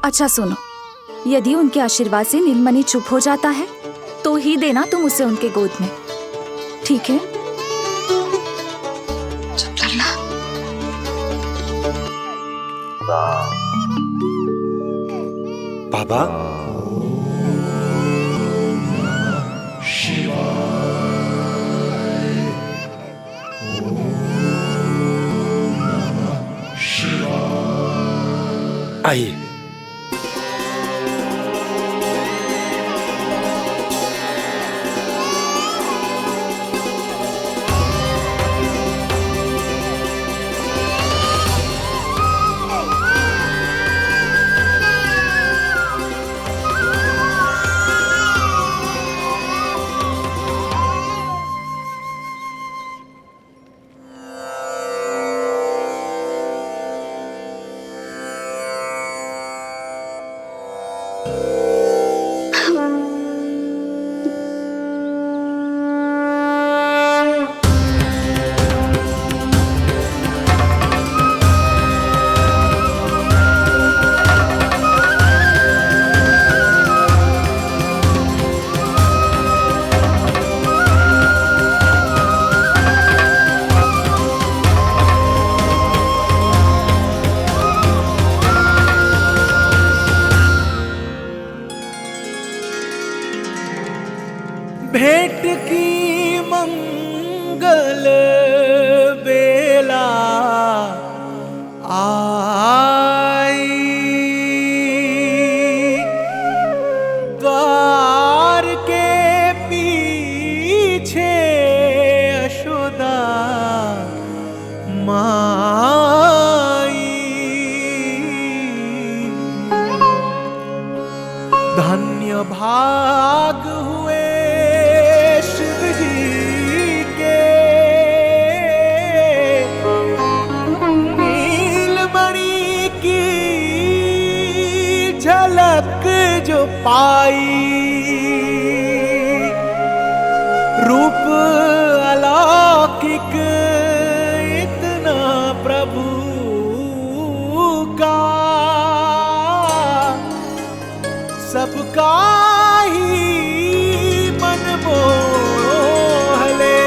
अच्छा सुनो, यदि उनके आशीर्वाद से नीलमणि चुप हो जाता है तो ही देना तुम उसे उनके गोद में, ठीक है? चुप करना। बाबा, आइए। भेंट की मंगल बेला आई, द्वार के पीछे यशोदा माई, धन्य भाग हुए शिव जी के, नीलमणि की झलक जो पाई, रूप अलौकिक इतना प्रभु का, सबका ही मन मोह ले।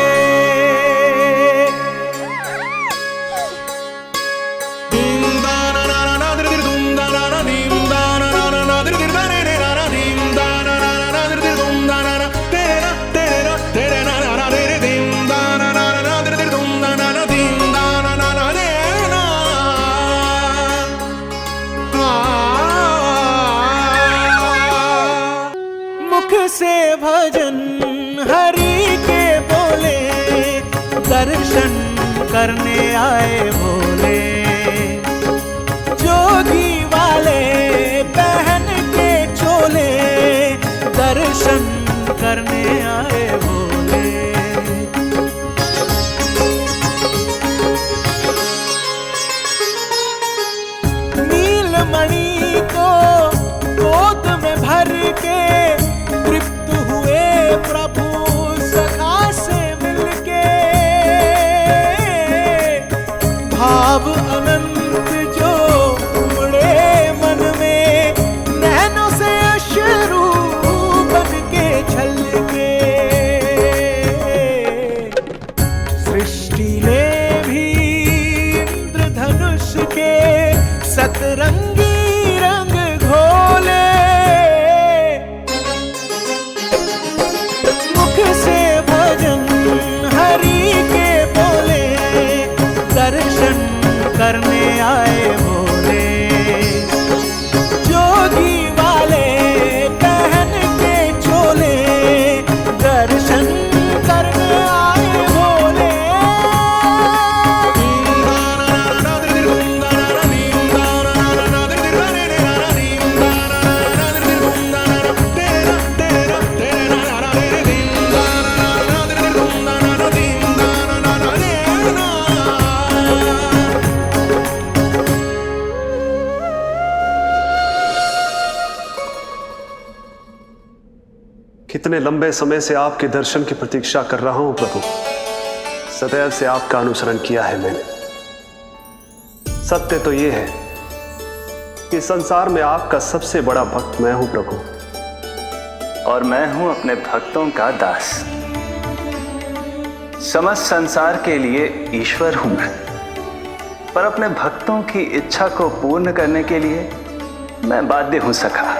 मुख से भजन हरि के बोले, दर्शन करने आए भोले, जोगी वाले पहन के चोले, दर्शन करने आए भोले। नीलमणि को गोद में भर के तृप्त हुए प्रभु सखा से मिलके, इतने लंबे समय से आपके दर्शन की प्रतीक्षा कर रहा हूं प्रभु। सदैव से आपका अनुसरण किया है मैंने। सत्य तो यह है कि संसार में आपका सबसे बड़ा भक्त मैं हूं प्रभु, और मैं हूं अपने भक्तों का दास। समस्त संसार के लिए ईश्वर हूं मैं, पर अपने भक्तों की इच्छा को पूर्ण करने के लिए मैं बाध्य हूं सखा।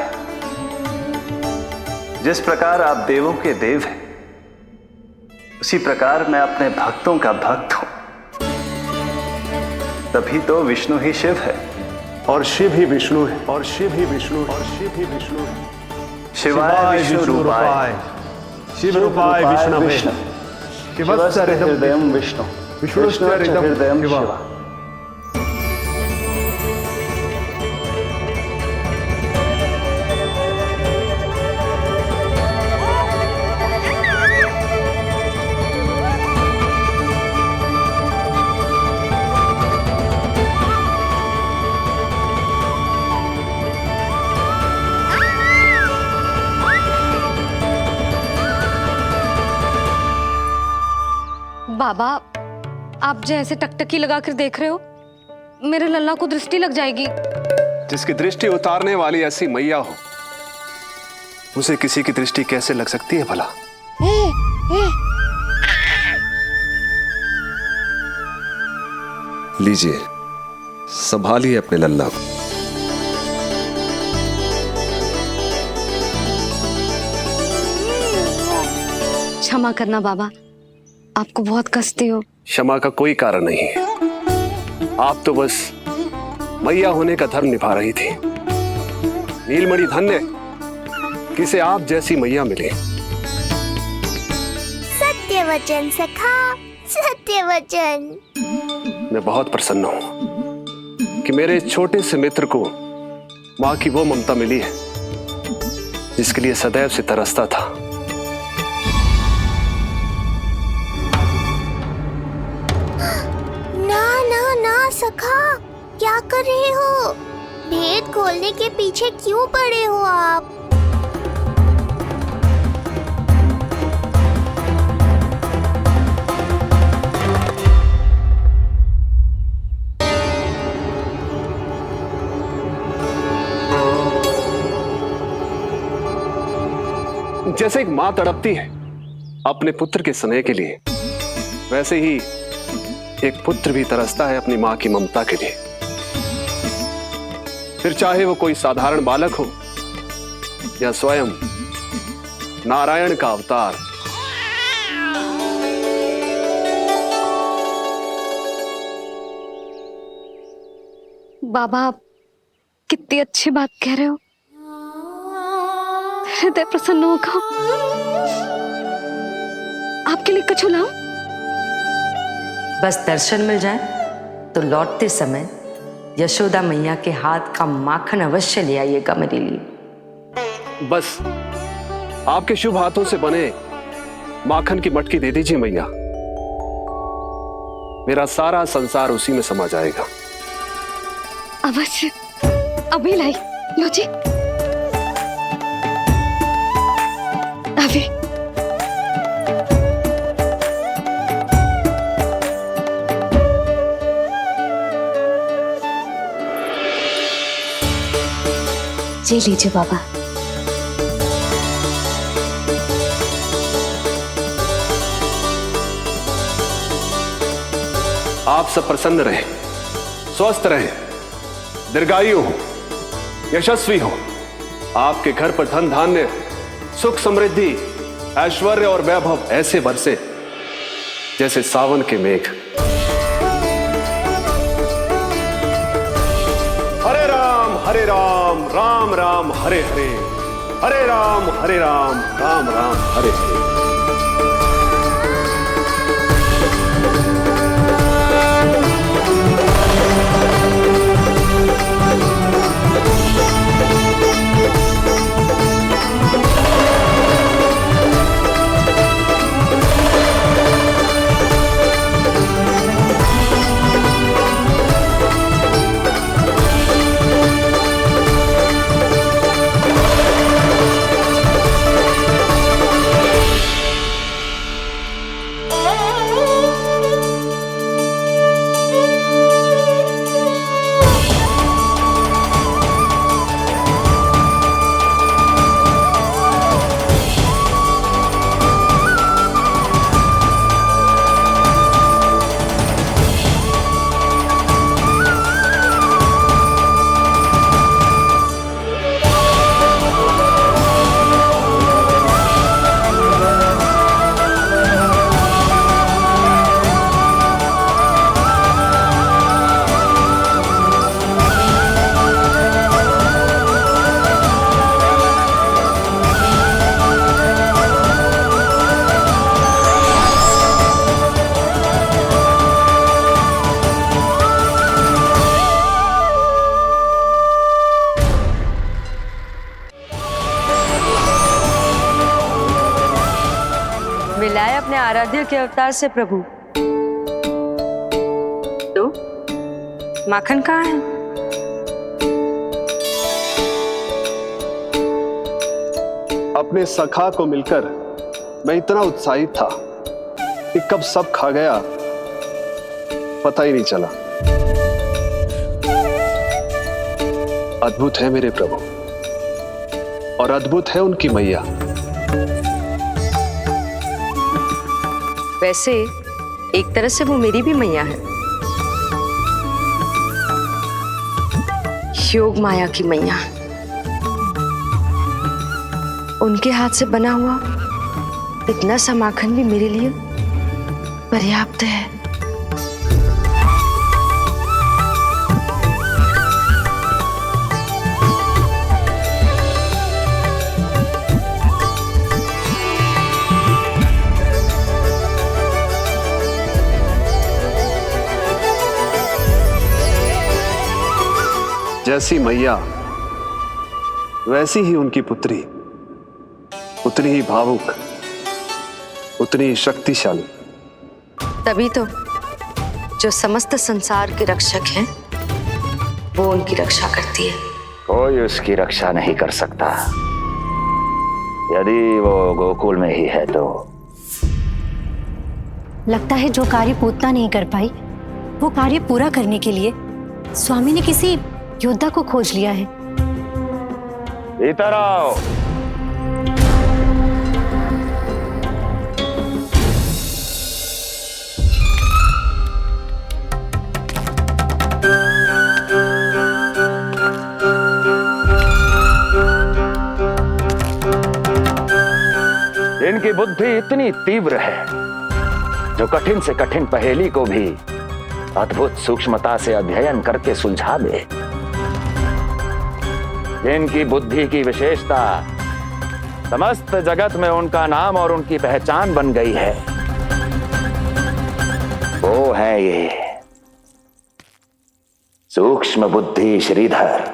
जिस प्रकार आप देवों के देव हैं, उसी प्रकार मैं अपने भक्तों का भक्त हूं। तभी तो विष्णु ही शिव है, और शिव ही विष्णु है, और शिव ही विष्णु है, और शिव ही विष्णु है। शिवाय विष्णु रूपाय, शिव रूपाय विष्णवे, शिवस्य हृदयं विष्णु, विष्णुस्य हृदयं शिवा। बाबा, आप जो ऐसे टकटकी लगाकर देख रहे हो, मेरे लल्ला को दृष्टि लग जाएगी। जिसकी दृष्टि उतारने वाली ऐसी मैया हो, उसे किसी की दृष्टि कैसे लग सकती है भला? लीजिए, संभालिए अपने लल्ला को। क्षमा करना बाबा, आपको बहुत कष्ट हो। क्षमा का कोई कारण नहीं है। आप तो बस मैया होने का धर्म निभा रही थी। नीलमणि धन्य किसे आप जैसी मैया मिले। सत्य वचन सखा, सत्य वचन। मैं बहुत प्रसन्न हूं कि मेरे छोटे से मित्र को मां की वो ममता मिली है जिसके लिए सदैव से तरसता था। सखा, क्या कर रहे हो? भेद खोलने के पीछे क्यों पड़े हो आप? जैसे एक मां तड़पती है अपने पुत्र के स्नेह के लिए, वैसे ही एक पुत्र भी तरसता है अपनी मां की ममता के लिए। फिर चाहे वो कोई साधारण बालक हो या स्वयं नारायण का अवतार। बाबा, आप कितनी अच्छी बात कह रहे हो। हृदय प्रसन्न होगा। आपके लिए कछु लाऊं? बस दर्शन मिल जाए तो लौटते समय यशोदा मैया के हाथ का माखन अवश्य ले आइएगा मेरे लिए। बस आपके शुभ हाथों से बने माखन की मटकी दे दीजिए मैया। मेरा सारा संसार उसी में समा जाएगा। अवश्य, अभी लाई। लो जी, अभी। जी लीजिए बाबा। आप सब प्रसन्न रहे, स्वस्थ रहे, दीर्घायु हो, यशस्वी हो। आपके घर पर धन धान्य, सुख समृद्धि, ऐश्वर्य और वैभव ऐसे बरसे जैसे सावन के मेघ। हरे राम, राम राम हरे हरे, हरे राम, राम राम हरे हरे। मिलाए अपने आराध्य के अवतार से प्रभु। तो माखन कहाँ है? अपने सखा को मिलकर मैं इतना उत्साहित था कि कब सब खा गया पता ही नहीं चला। अद्भुत है मेरे प्रभु और अद्भुत है उनकी मैया। वैसे एक तरह से वो मेरी भी मैया है, योग माया की मैया। उनके हाथ से बना हुआ इतना सा माखन भी मेरे लिए पर्याप्त है। जैसी मैया वैसी ही उनकी पुत्री, उतनी ही भावुक, उतनी ही शक्तिशाली। तभी तो जो समस्त संसार के रक्षक हैं वो उनकी रक्षा करती है। कोई उसकी रक्षा नहीं कर सकता। यदि वो गोकुल में ही है तो। लगता है जो कार्य पूतना नहीं कर पाई वो कार्य पूरा करने के लिए स्वामी ने किसी योद्धा को खोज लिया है। इधर आओ। इनकी बुद्धि इतनी तीव्र है जो कठिन से कठिन पहेली को भी अद्भुत सूक्ष्मता से अध्ययन करके सुलझा दे। इनकी बुद्धि की विशेषता समस्त जगत में उनका नाम और उनकी पहचान बन गई है। वो है ये सूक्ष्म बुद्धि श्रीधर,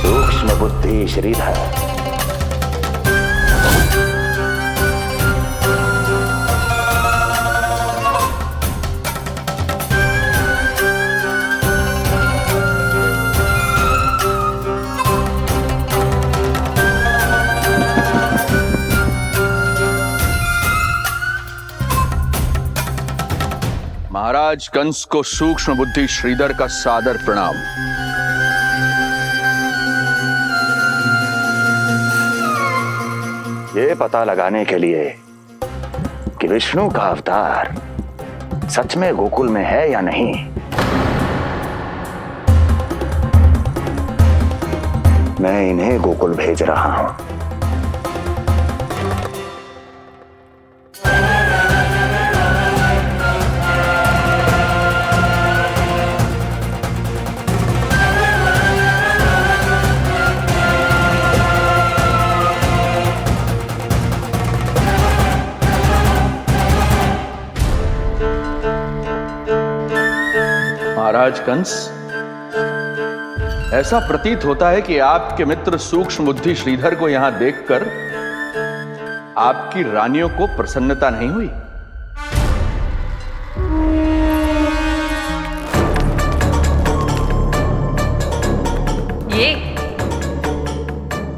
सूक्ष्म बुद्धि श्रीधर। महाराज कंस को सूक्ष्म बुद्धि श्रीधर का सादर प्रणाम। ये पता लगाने के लिए कि विष्णु का अवतार सच में गोकुल में है या नहीं, मैं इन्हें गोकुल भेज रहा हूं। महाराज कंस, ऐसा प्रतीत होता है कि आपके मित्र सूक्ष्म बुद्धि श्रीधर को यहां देखकर आपकी रानियों को प्रसन्नता नहीं हुई।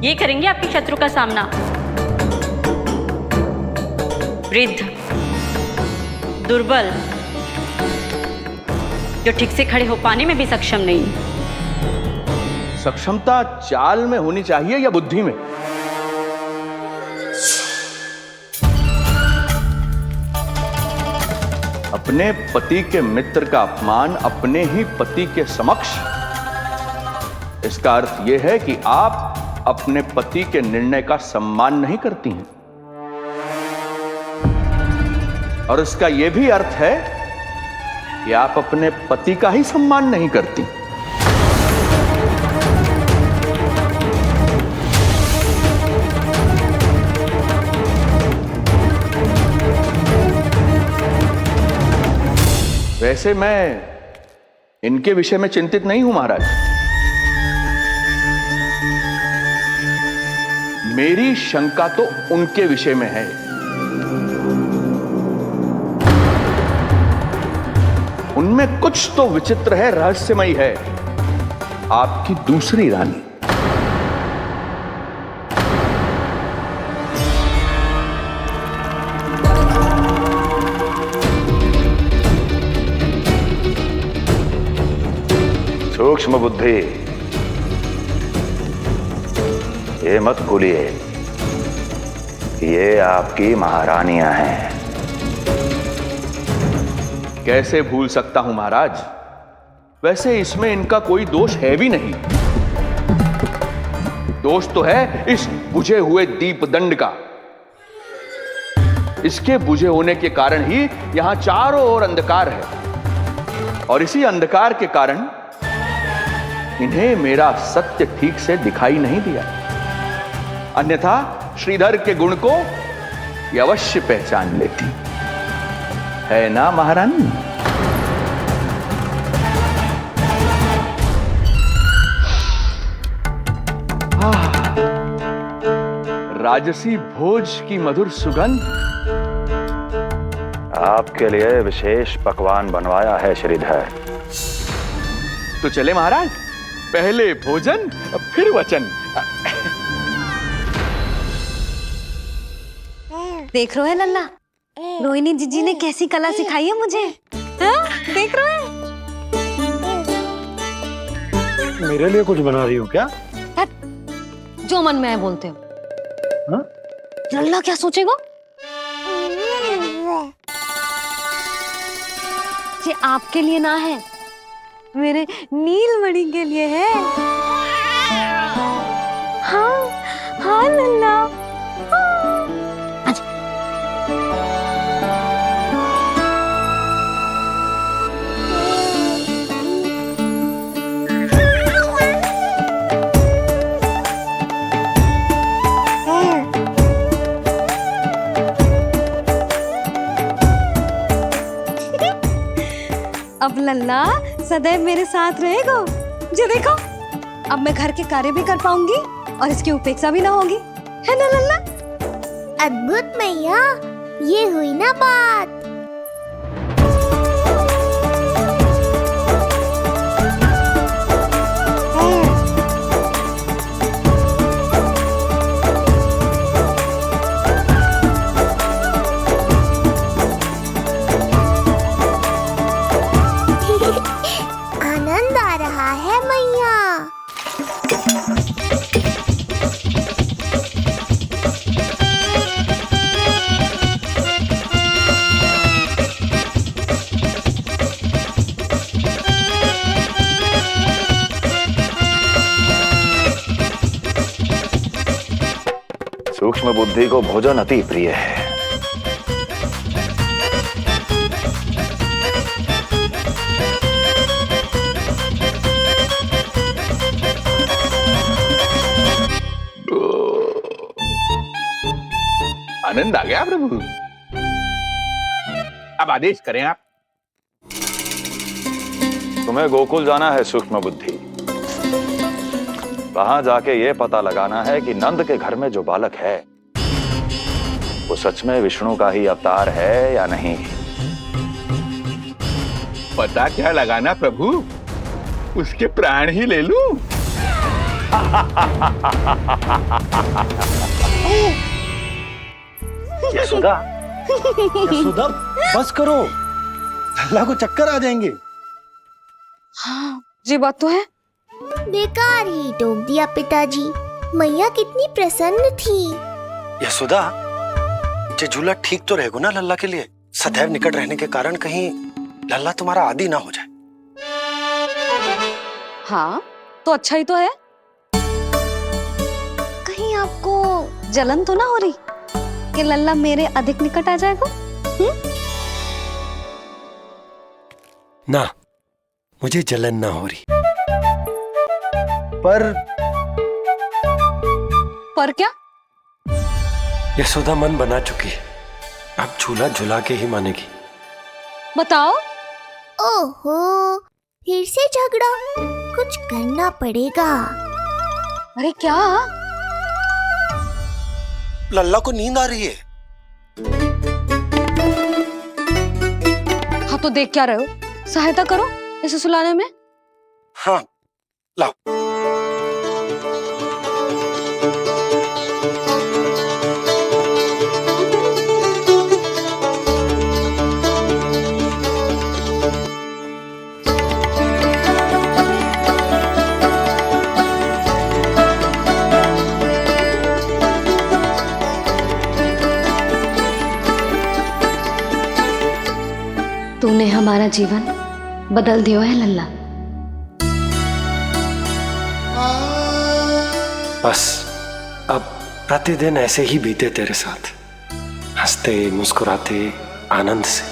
ये करेंगे आपके शत्रु का सामना। वृद्ध, दुर्बल, जो ठीक से खड़े हो पाने में भी सक्षम नहीं। सक्षमता चाल में होनी चाहिए या बुद्धि में? अपने पति के मित्र का अपमान अपने ही पति के समक्ष, इसका अर्थ यह है कि आप अपने पति के निर्णय का सम्मान नहीं करती हैं। और इसका यह भी अर्थ है कि आप अपने पति का ही सम्मान नहीं करती। वैसे मैं इनके विषय में चिंतित नहीं हूं महाराज। मेरी शंका तो उनके विषय में है। इनमें कुछ तो विचित्र है, रहस्यमयी है। आपकी दूसरी रानी। सूक्ष्म बुद्धि, ये मत भूलिए कि ये आपकी महारानियां हैं। कैसे भूल सकता हूं महाराज? वैसे इसमें इनका कोई दोष है भी नहीं। दोष तो है इस बुझे हुए दीपदंड का। इसके बुझे होने के कारण ही यहां चारों ओर अंधकार है, और इसी अंधकार के कारण इन्हें मेरा सत्य ठीक से दिखाई नहीं दिया। अन्यथा श्रीधर के गुण को ये अवश्य पहचान लेती, है ना महारानी? राजसी भोज की मधुर सुगंध। आपके लिए विशेष पकवान बनवाया है श्रीधर। तो चले महाराज, पहले भोजन फिर वचन। देख रहे हो लल्ला, रोहिणी जीजी ने कैसी कला सिखाई है मुझे। हाँ? देख रहे हो? मेरे लिए कुछ बना रही हो क्या? जो मन में है बोलते हो। हाँ? लल्ला क्या सोचेगा? ये आपके लिए ना है, मेरे नीलमणि के लिए है। हाँ हाँ लल्ला। अब लल्ला सदैव मेरे साथ रहेगा। जो देखो, अब मैं घर के कार्य भी कर पाऊंगी और इसकी उपेक्षा भी ना होगी, है ना लल्ला? अद्भुत मैया, ये हुई ना बात। आनंद आ रहा है मैया। सूक्ष्म बुद्धि को भोजन अति प्रिय है। आनंद आ गया प्रभु। अब आदेश करें आप। तुम्हें गोकुल जाना है सूक्ष्म बुद्धि। वहां जाके ये पता लगाना है कि नंद के घर में जो बालक है वो सच में विष्णु का ही अवतार है या नहीं। पता क्या लगाना प्रभु? उसके प्राण ही ले लूं। यशोदा, यशोदा, बस करो, लल्ला को चक्कर आ जाएंगे। हाँ, ये बात तो है। बेकार ही टोक दिया पिताजी। मैया कितनी प्रसन्न थी। यशोदा, ये झूला ठीक तो रहेगा ना लल्ला के लिए? सदैव निकट रहने के कारण कहीं लल्ला तुम्हारा आदी ना हो जाए। हाँ, तो अच्छा ही तो है। कहीं आपको जलन तो ना हो रही कि लल्ला मेरे अधिक निकट आ जाएगा? ना, मुझे जलन ना हो रही। पर क्या? यशोदा मन बना चुकी है, अब झूला झूला के ही मानेगी। बताओ। ओहो, फिर से झगड़ा। कुछ करना पड़ेगा। अरे क्या? लल्ला को नींद आ रही है। हाँ तो देख क्या रहे हो? सहायता करो इसे सुलाने में। हाँ लाओ। तूने हमारा जीवन बदल दियो है लल्ला। बस अब प्रतिदिन ऐसे ही बीते तेरे साथ, हंसते मुस्कुराते आनंद से।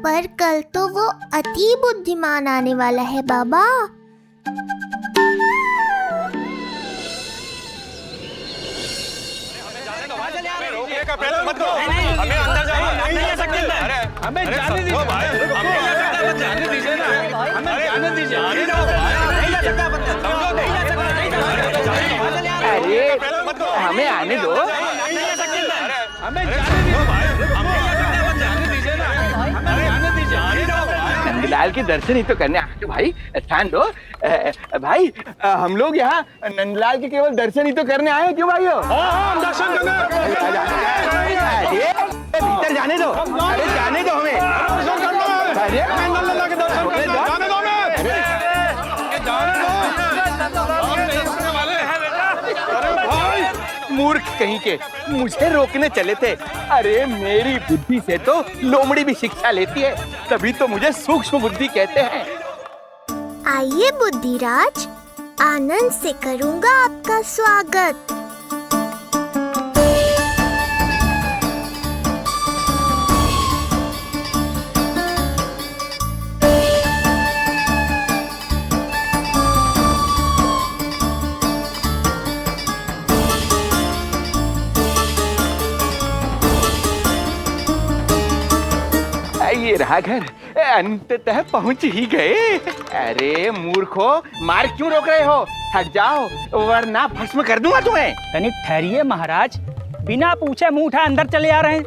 पर कल तो वो अति बुद्धिमान आने वाला है बाबा। हमें अंदर नहीं जा सकते। हमें जाने दीजिए। जाने दीजिए ना। हमें जाने दीजिए। नहीं जा सकता बंदा। अरे हमें आने दो। हमें जाने दीजिए ना। हमें जाने दीजिए। नंदलाल के दर्शन ही तो करने आए थे भाई, स्थान दो। भाई हम लोग यहाँ नंदलाल के केवल दर्शन ही तो करने आए हैं, क्यों भाई? हम दर्शन करने। भीतर जाने दो। अरे जाने दो हमें। अरे नंदलाल के दर्शन करने जाने दो हमें। अरे भाई मूर्ख कहीं के, मुझे रोकने चले थे। अरे मेरी बुद्धि से तो लोमड़ी भी शिक्षा लेती है, तभी तो मुझे सूक्ष्म बुद्धि कहते हैं। आइए बुद्धिराज, आनंद से करूंगा आपका स्वागत। ये रहा घर, अंततः पहुंच ही गए। अरे मूर्खो, मार्ग क्यों रोक रहे हो? हट जाओ वरना भस्म कर दूंगा तुम्हें। तनिक ठहरिए महाराज, बिना पूछे मुंह उठा अंदर चले आ रहे हैं।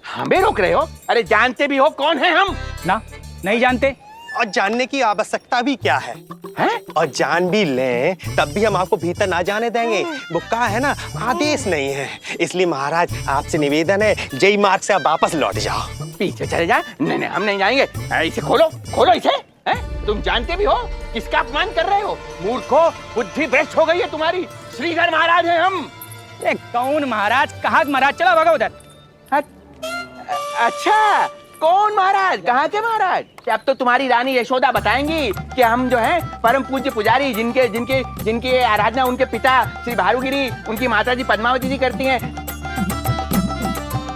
हमें रोक रहे हो? अरे जानते भी हो कौन है हम? ना, नहीं जानते। और जानने की आवश्यकता भी क्या है? हैं? और जान भी लें तब भी हम आपको भीतर ना जाने देंगे। वो कहा है ना, आदेश नहीं है। इसलिए महाराज आपसे निवेदन है, जय मार्ग से आप वापस लौट जाओ। पीछे चले जा। नहीं नहीं हम नहीं जाएंगे। इसे खोलो, खोलो इसे। हैं? तुम जानते भी हो किसका अपमान कर रहे हो? मूर्खो, बुद्धि भ्रष्ट हो गई है तुम्हारी। श्रीधर महाराज हैं हम। ये कौन महाराज? कहाँ महाराज? चला भागा उधर। अच्छा, कौन महाराज? कहाँ के महाराज? अब तो तुम्हारी रानी यशोदा बताएंगी कि हम जो है परम पूज्य पुजारी, जिनके जिनके जिनकी आराधना उनके पिता श्री भारुगिरी, उनकी माताजी पद्मावती जी करती हैं,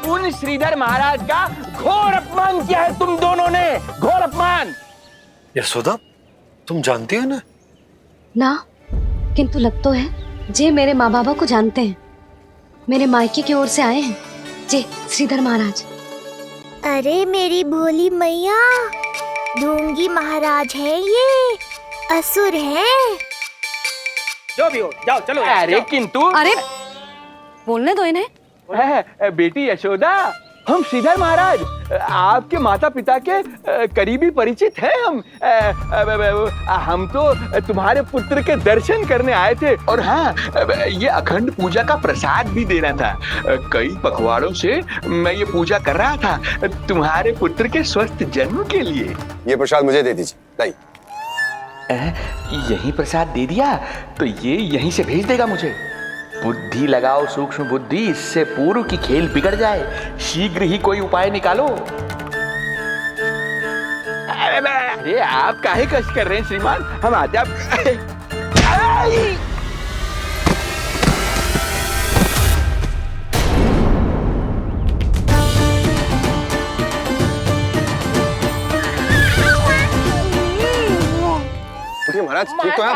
उन श्रीधर महाराज का घोर अपमान किया है तुम दोनों ने। घोर अपमान। यशोदा, तुम जानती हो ना? ना, किंतु लग तो है जे मेरे माँ बाबा को जानते हैं। मेरे मायके की ओर से आए हैं जे श्रीधर महाराज। अरे मेरी भोली मैया, ढोंगी महाराज है ये, असुर है। जो भी हो, जाओ चलो। अरे किंतु, अरे बोलने दो इन्हें। बेटी यशोदा, हम श्रीधर महाराज आपके माता पिता के करीबी परिचित हैं। हम तो तुम्हारे पुत्र के दर्शन करने आए थे। और हाँ, ये अखंड पूजा का प्रसाद भी देना था। कई पखवाड़ों से मैं ये पूजा कर रहा था तुम्हारे पुत्र के स्वस्थ जन्म के लिए। ये प्रसाद मुझे दे दीजिए। लाई। यही प्रसाद दे दिया तो ये यहीं से भेज देगा मुझे। बुद्धि लगाओ, सूक्ष्म बुद्धि, इससे पूर्व की खेल बिगड़ जाए। शीघ्र ही कोई उपाय निकालो। अरे आप काहे कष्ट कर रहे हैं श्रीमान? हम आते आप। महाराज ठीक तो है?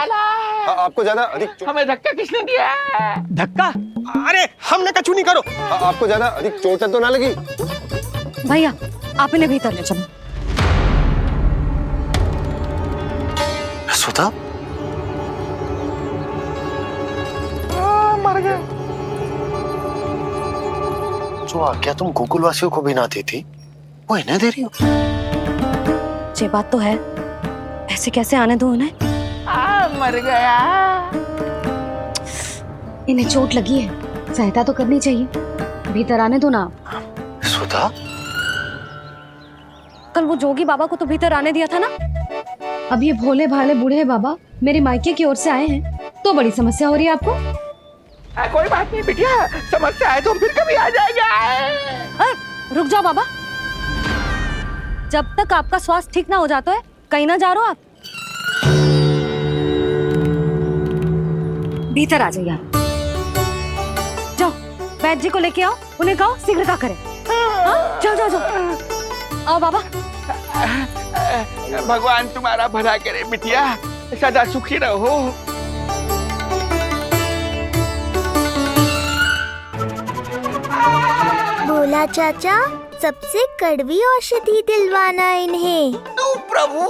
आपको ज्यादा अधिक हमें धक्का किसने दिया? धक्का? अरे हमने कछु नहीं करो। आपको ज्यादा अधिक चोट तो ना लगी? भैया आप इन्हें भीतर ले चलो। यशोदा, मर गए। जो आज्ञा तुम गोकुलवासियों को भी ना दी थी वो इन्हें दे रही हो? ये बात तो है, ऐसे कैसे आने दो उन्हें? मर गया। इन्हें चोट लगी है, सहायता तो करनी चाहिए, भीतर आने दो ना। सुधा, कल वो जोगी बाबा को तो भीतर आने दिया था ना। अब ये भोले भाले बूढ़े बाबा मेरे मायके की ओर से आए हैं, तो बड़ी समस्या हो रही है आपको। कोई बात नहीं बिटिया, समस्या है तो हम फिर कभी आ जाएगा। रुक जाओ बाबा, जब तक आपका स्वास्थ्य ठीक ना हो जाता है कहीं ना जा रहे हो आप। भीतर आ जाइए आप। जाओ वैद्य जी को लेके आओ, उन्हें कहो शीघ्रता करें। हाँ? जाओ जाओ जाओ, आओ बाबा। भगवान तुम्हारा भला करे बिटिया, सदा सुखी रहो। बोला चाचा, सबसे कड़वी औषधि दिलवाना इन्हें। प्रभु,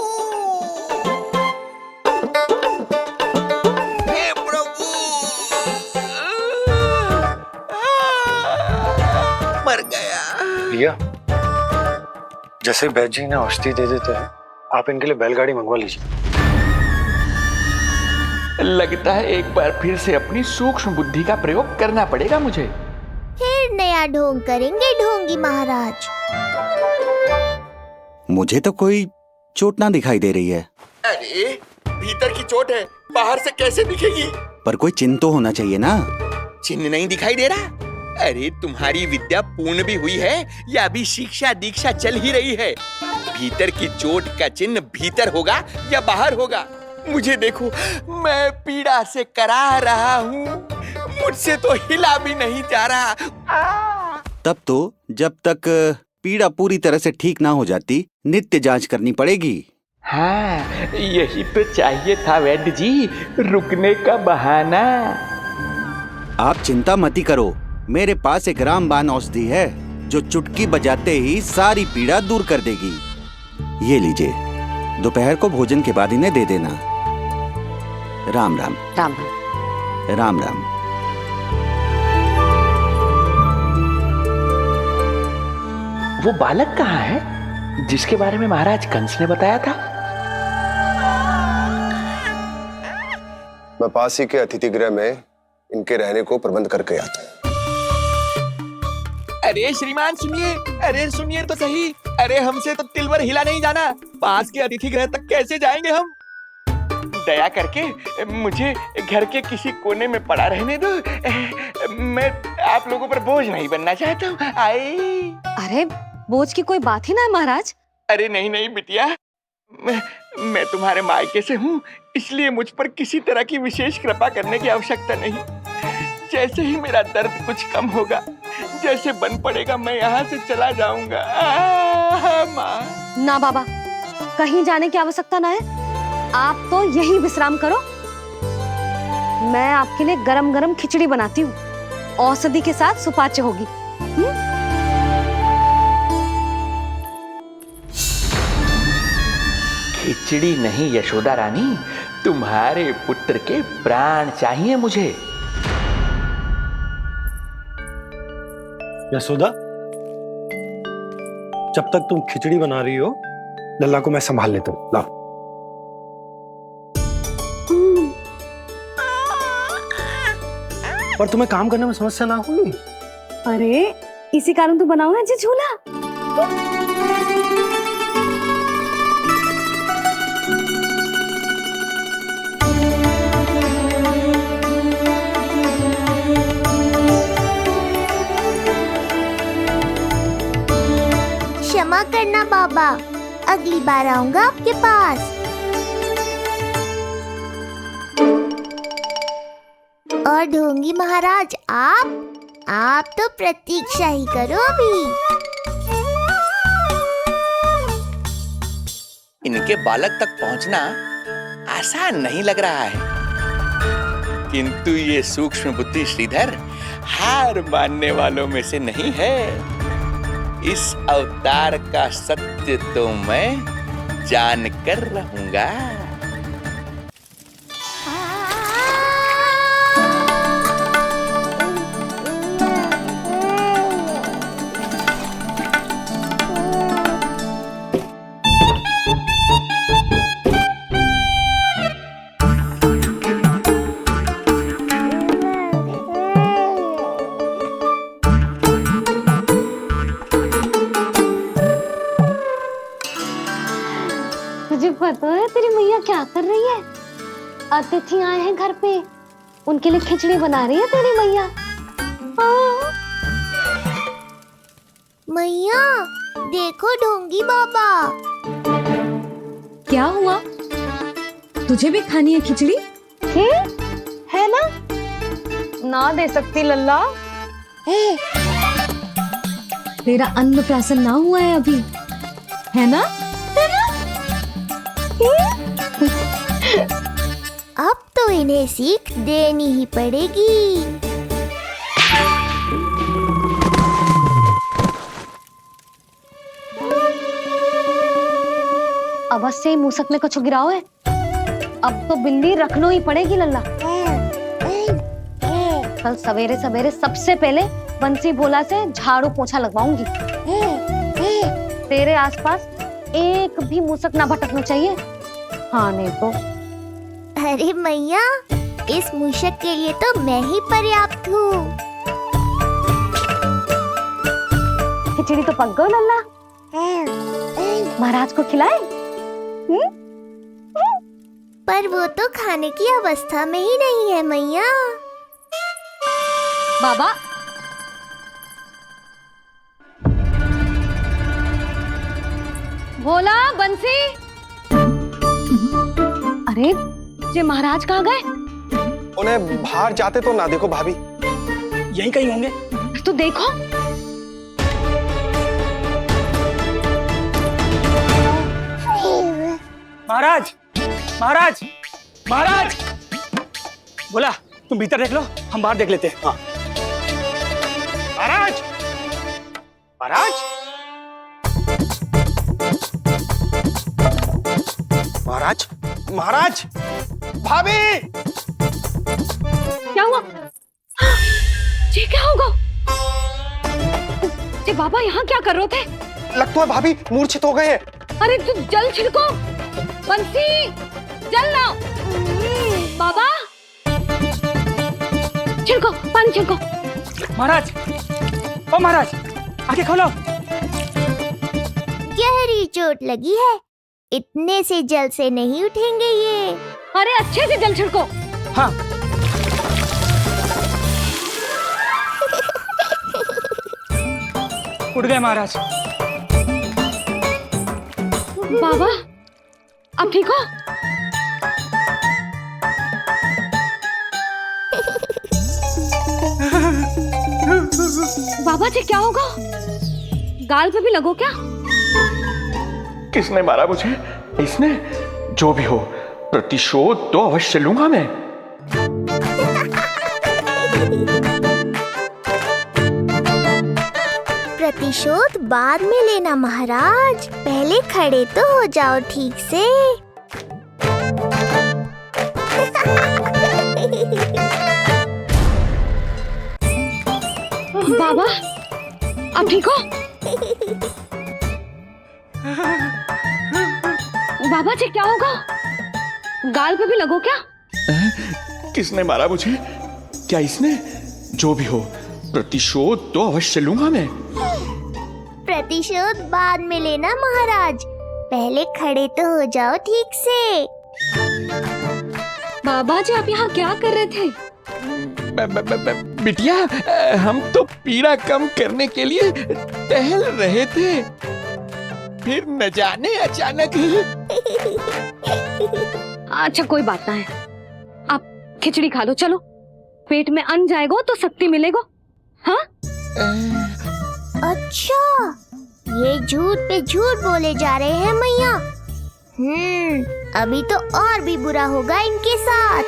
हे प्रभु, मर गया। भैया, जैसे वैद्य जी ने औषधि दे देते हैं, आप इनके लिए बैलगाड़ी मंगवा लीजिए। लगता है एक बार फिर से अपनी सूक्ष्म बुद्धि का प्रयोग करना पड़ेगा मुझे। फिर नया ढोंग करेंगे ढोंगी महाराज। मुझे तो कोई चोट ना दिखाई दे रही है। अरे भीतर की चोट है, बाहर से कैसे दिखेगी? पर कोई चिन्ह तो होना चाहिए ना। चिन्ह नहीं दिखाई दे रहा? अरे तुम्हारी विद्या पूर्ण भी हुई है या अभी शिक्षा दीक्षा चल ही रही है? भीतर की चोट का चिन्ह भीतर होगा या बाहर होगा? मुझे देखो, मैं पीड़ा से करा रहा हूँ, मुझसे तो हिला भी नहीं जा रहा। तब तो जब तक पीड़ा पूरी तरह से ठीक ना हो जाती नित्य जांच करनी पड़ेगी। हाँ, यही तो चाहिए था वैद्य जी, रुकने का बहाना। आप चिंता मत करो, मेरे पास एक रामबाण औषधि है जो चुटकी बजाते ही सारी पीड़ा दूर कर देगी। ये लीजिए, दोपहर को भोजन के बाद इन्हें दे देना। राम राम। राम राम। राम राम। वो बालक कहाँ है जिसके बारे में महाराज कंस ने बताया था? मैं पास ही के अतिथि गृह में इनके रहने को प्रबंध करके आता हूँ। अरे श्रीमान सुनिए, अरे सुनिए तो सही। अरे हमसे तो तिलवर हिला नहीं जाना, पास के अतिथि गृह तक कैसे जाएंगे हम? दया करके मुझे घर के किसी कोने में पड़ा रहने दो, मैं आप लोगों पर बोझ नहीं बनना चाहता हूँ। आई। अरे बोझ की कोई बात ही ना है महाराज। अरे नहीं नहीं बिटिया, मैं तुम्हारे मायके से हूँ, इसलिए मुझ पर किसी तरह की विशेष कृपा करने की आवश्यकता नहीं। जैसे ही मेरा दर्द कुछ कम होगा, जैसे बन पड़ेगा, मैं यहाँ से चला जाऊंगा। ना बाबा, कहीं जाने की आवश्यकता ना है, आप तो यही विश्राम करो। मैं आपके लिए गरम गरम खिचड़ी बनाती हूँ, औषधि के साथ सुपाच्य होगी। खिचड़ी नहीं यशोदा रानी, तुम्हारे पुत्र के प्राण चाहिए मुझे। यशोदा, जब तक तुम खिचड़ी बना रही हो, लल्ला को मैं संभाल लेता हूँ। लाओ। पर तुम्हें काम करने में समस्या ना होगी? अरे इसी कारण तो बनाओ ना जी झूला। क्षमा करना बाबा, अगली बार आऊंगा आपके पास। और ढोंगी महाराज, आप तो प्रतीक्षा ही करो अभी। इनके बालक तक पहुंचना आसान नहीं लग रहा है, किंतु ये सूक्ष्म बुद्धि श्रीधर हार मानने वालों में से नहीं है। इस अवतार का सत्य तो मैं जानकर रहूंगा। पता है तेरी मैया क्या कर रही है? अतिथि आए हैं घर पे, उनके लिए खिचड़ी बना रही है तेरी मैया। मैया देखो ढोंगी बाबा। क्या हुआ? तुझे भी खानी है खिचड़ी? है ना? ना दे सकती लल्ला। तेरा अन्नप्राशन ना हुआ है अभी, है ना? अब तो इन्हें सीख देनी ही पड़ेगी। अवश्य ही मूसक में कुछ गिराओ है। अब तो बिल्ली रखना ही पड़ेगी लल्ला। कल सवेरे सवेरे सबसे पहले बंसी भोला से झाड़ू पोछा लगवाऊंगी। तेरे आसपास एक भी मूसक ना भटकना चाहिए। हाँ नहीं तो। अरे मैया, इस मूषक के लिए तो मैं ही पर्याप्त हूँ। खिचड़ी तो पक गई लल्ला। महाराज को खिलाए? पर वो तो खाने की अवस्था में ही नहीं है मैया। बाबा, भोला, बंसी। अरे ये महाराज कहाँ गए? उन्हें बाहर जाते तो ना देखो भाभी। यहीं कहीं होंगे। तो देखो। महाराज, महाराज, महाराज। बोला तुम भीतर देख लो, हम बाहर देख लेते हैं। हाँ। महाराज, महाराज, महाराज, महाराज, भाभी। क्या हुआ? ये क्या होगा? ये बाबा यहाँ क्या कर रहे थे? लगता है भाभी मूर्छित हो गए हैं। अरे तू जल छिड़को। बंसी, जल लाओ। बाबा, छिड़को, पानी छिड़को। महाराज, ओ महाराज, आंखें खोलो। गहरी चोट लगी है, इतने से जल से नहीं उठेंगे ये। अरे अच्छे से जल छिड़को। हाँ। उठ गए महाराज। बाबा, आप ठीक हो? बाबा जी क्या होगा? गाल पे भी लगो क्या? किसने मारा मुझे? इसने? जो भी हो, प्रतिशोध तो अवश्य लूंगा मैं। प्रतिशोध बाद में लेना महाराज, पहले खड़े तो हो जाओ ठीक से। बाबा, आप ठीक हो? बाबा जी क्या होगा? गाल पे भी लगो क्या? किसने मारा मुझे? क्या इसने? जो भी हो, प्रतिशोध तो अवश्य लूंगा मैं। प्रतिशोध बाद में लेना महाराज, पहले खड़े तो हो जाओ ठीक से। बाबा जी आप यहाँ क्या कर रहे थे? बिटिया, हम तो पीड़ा कम करने के लिए टहल रहे थे, फिर न जाने अचानक। अच्छा कोई बात ना है, आप खिचड़ी खा लो। चलो, पेट में अन्न जाएगा तो शक्ति मिलेगा। हाँ? अच्छा, ये झूठ पे झूठ बोले जा रहे हैं मैया। अभी तो और भी बुरा होगा इनके साथ।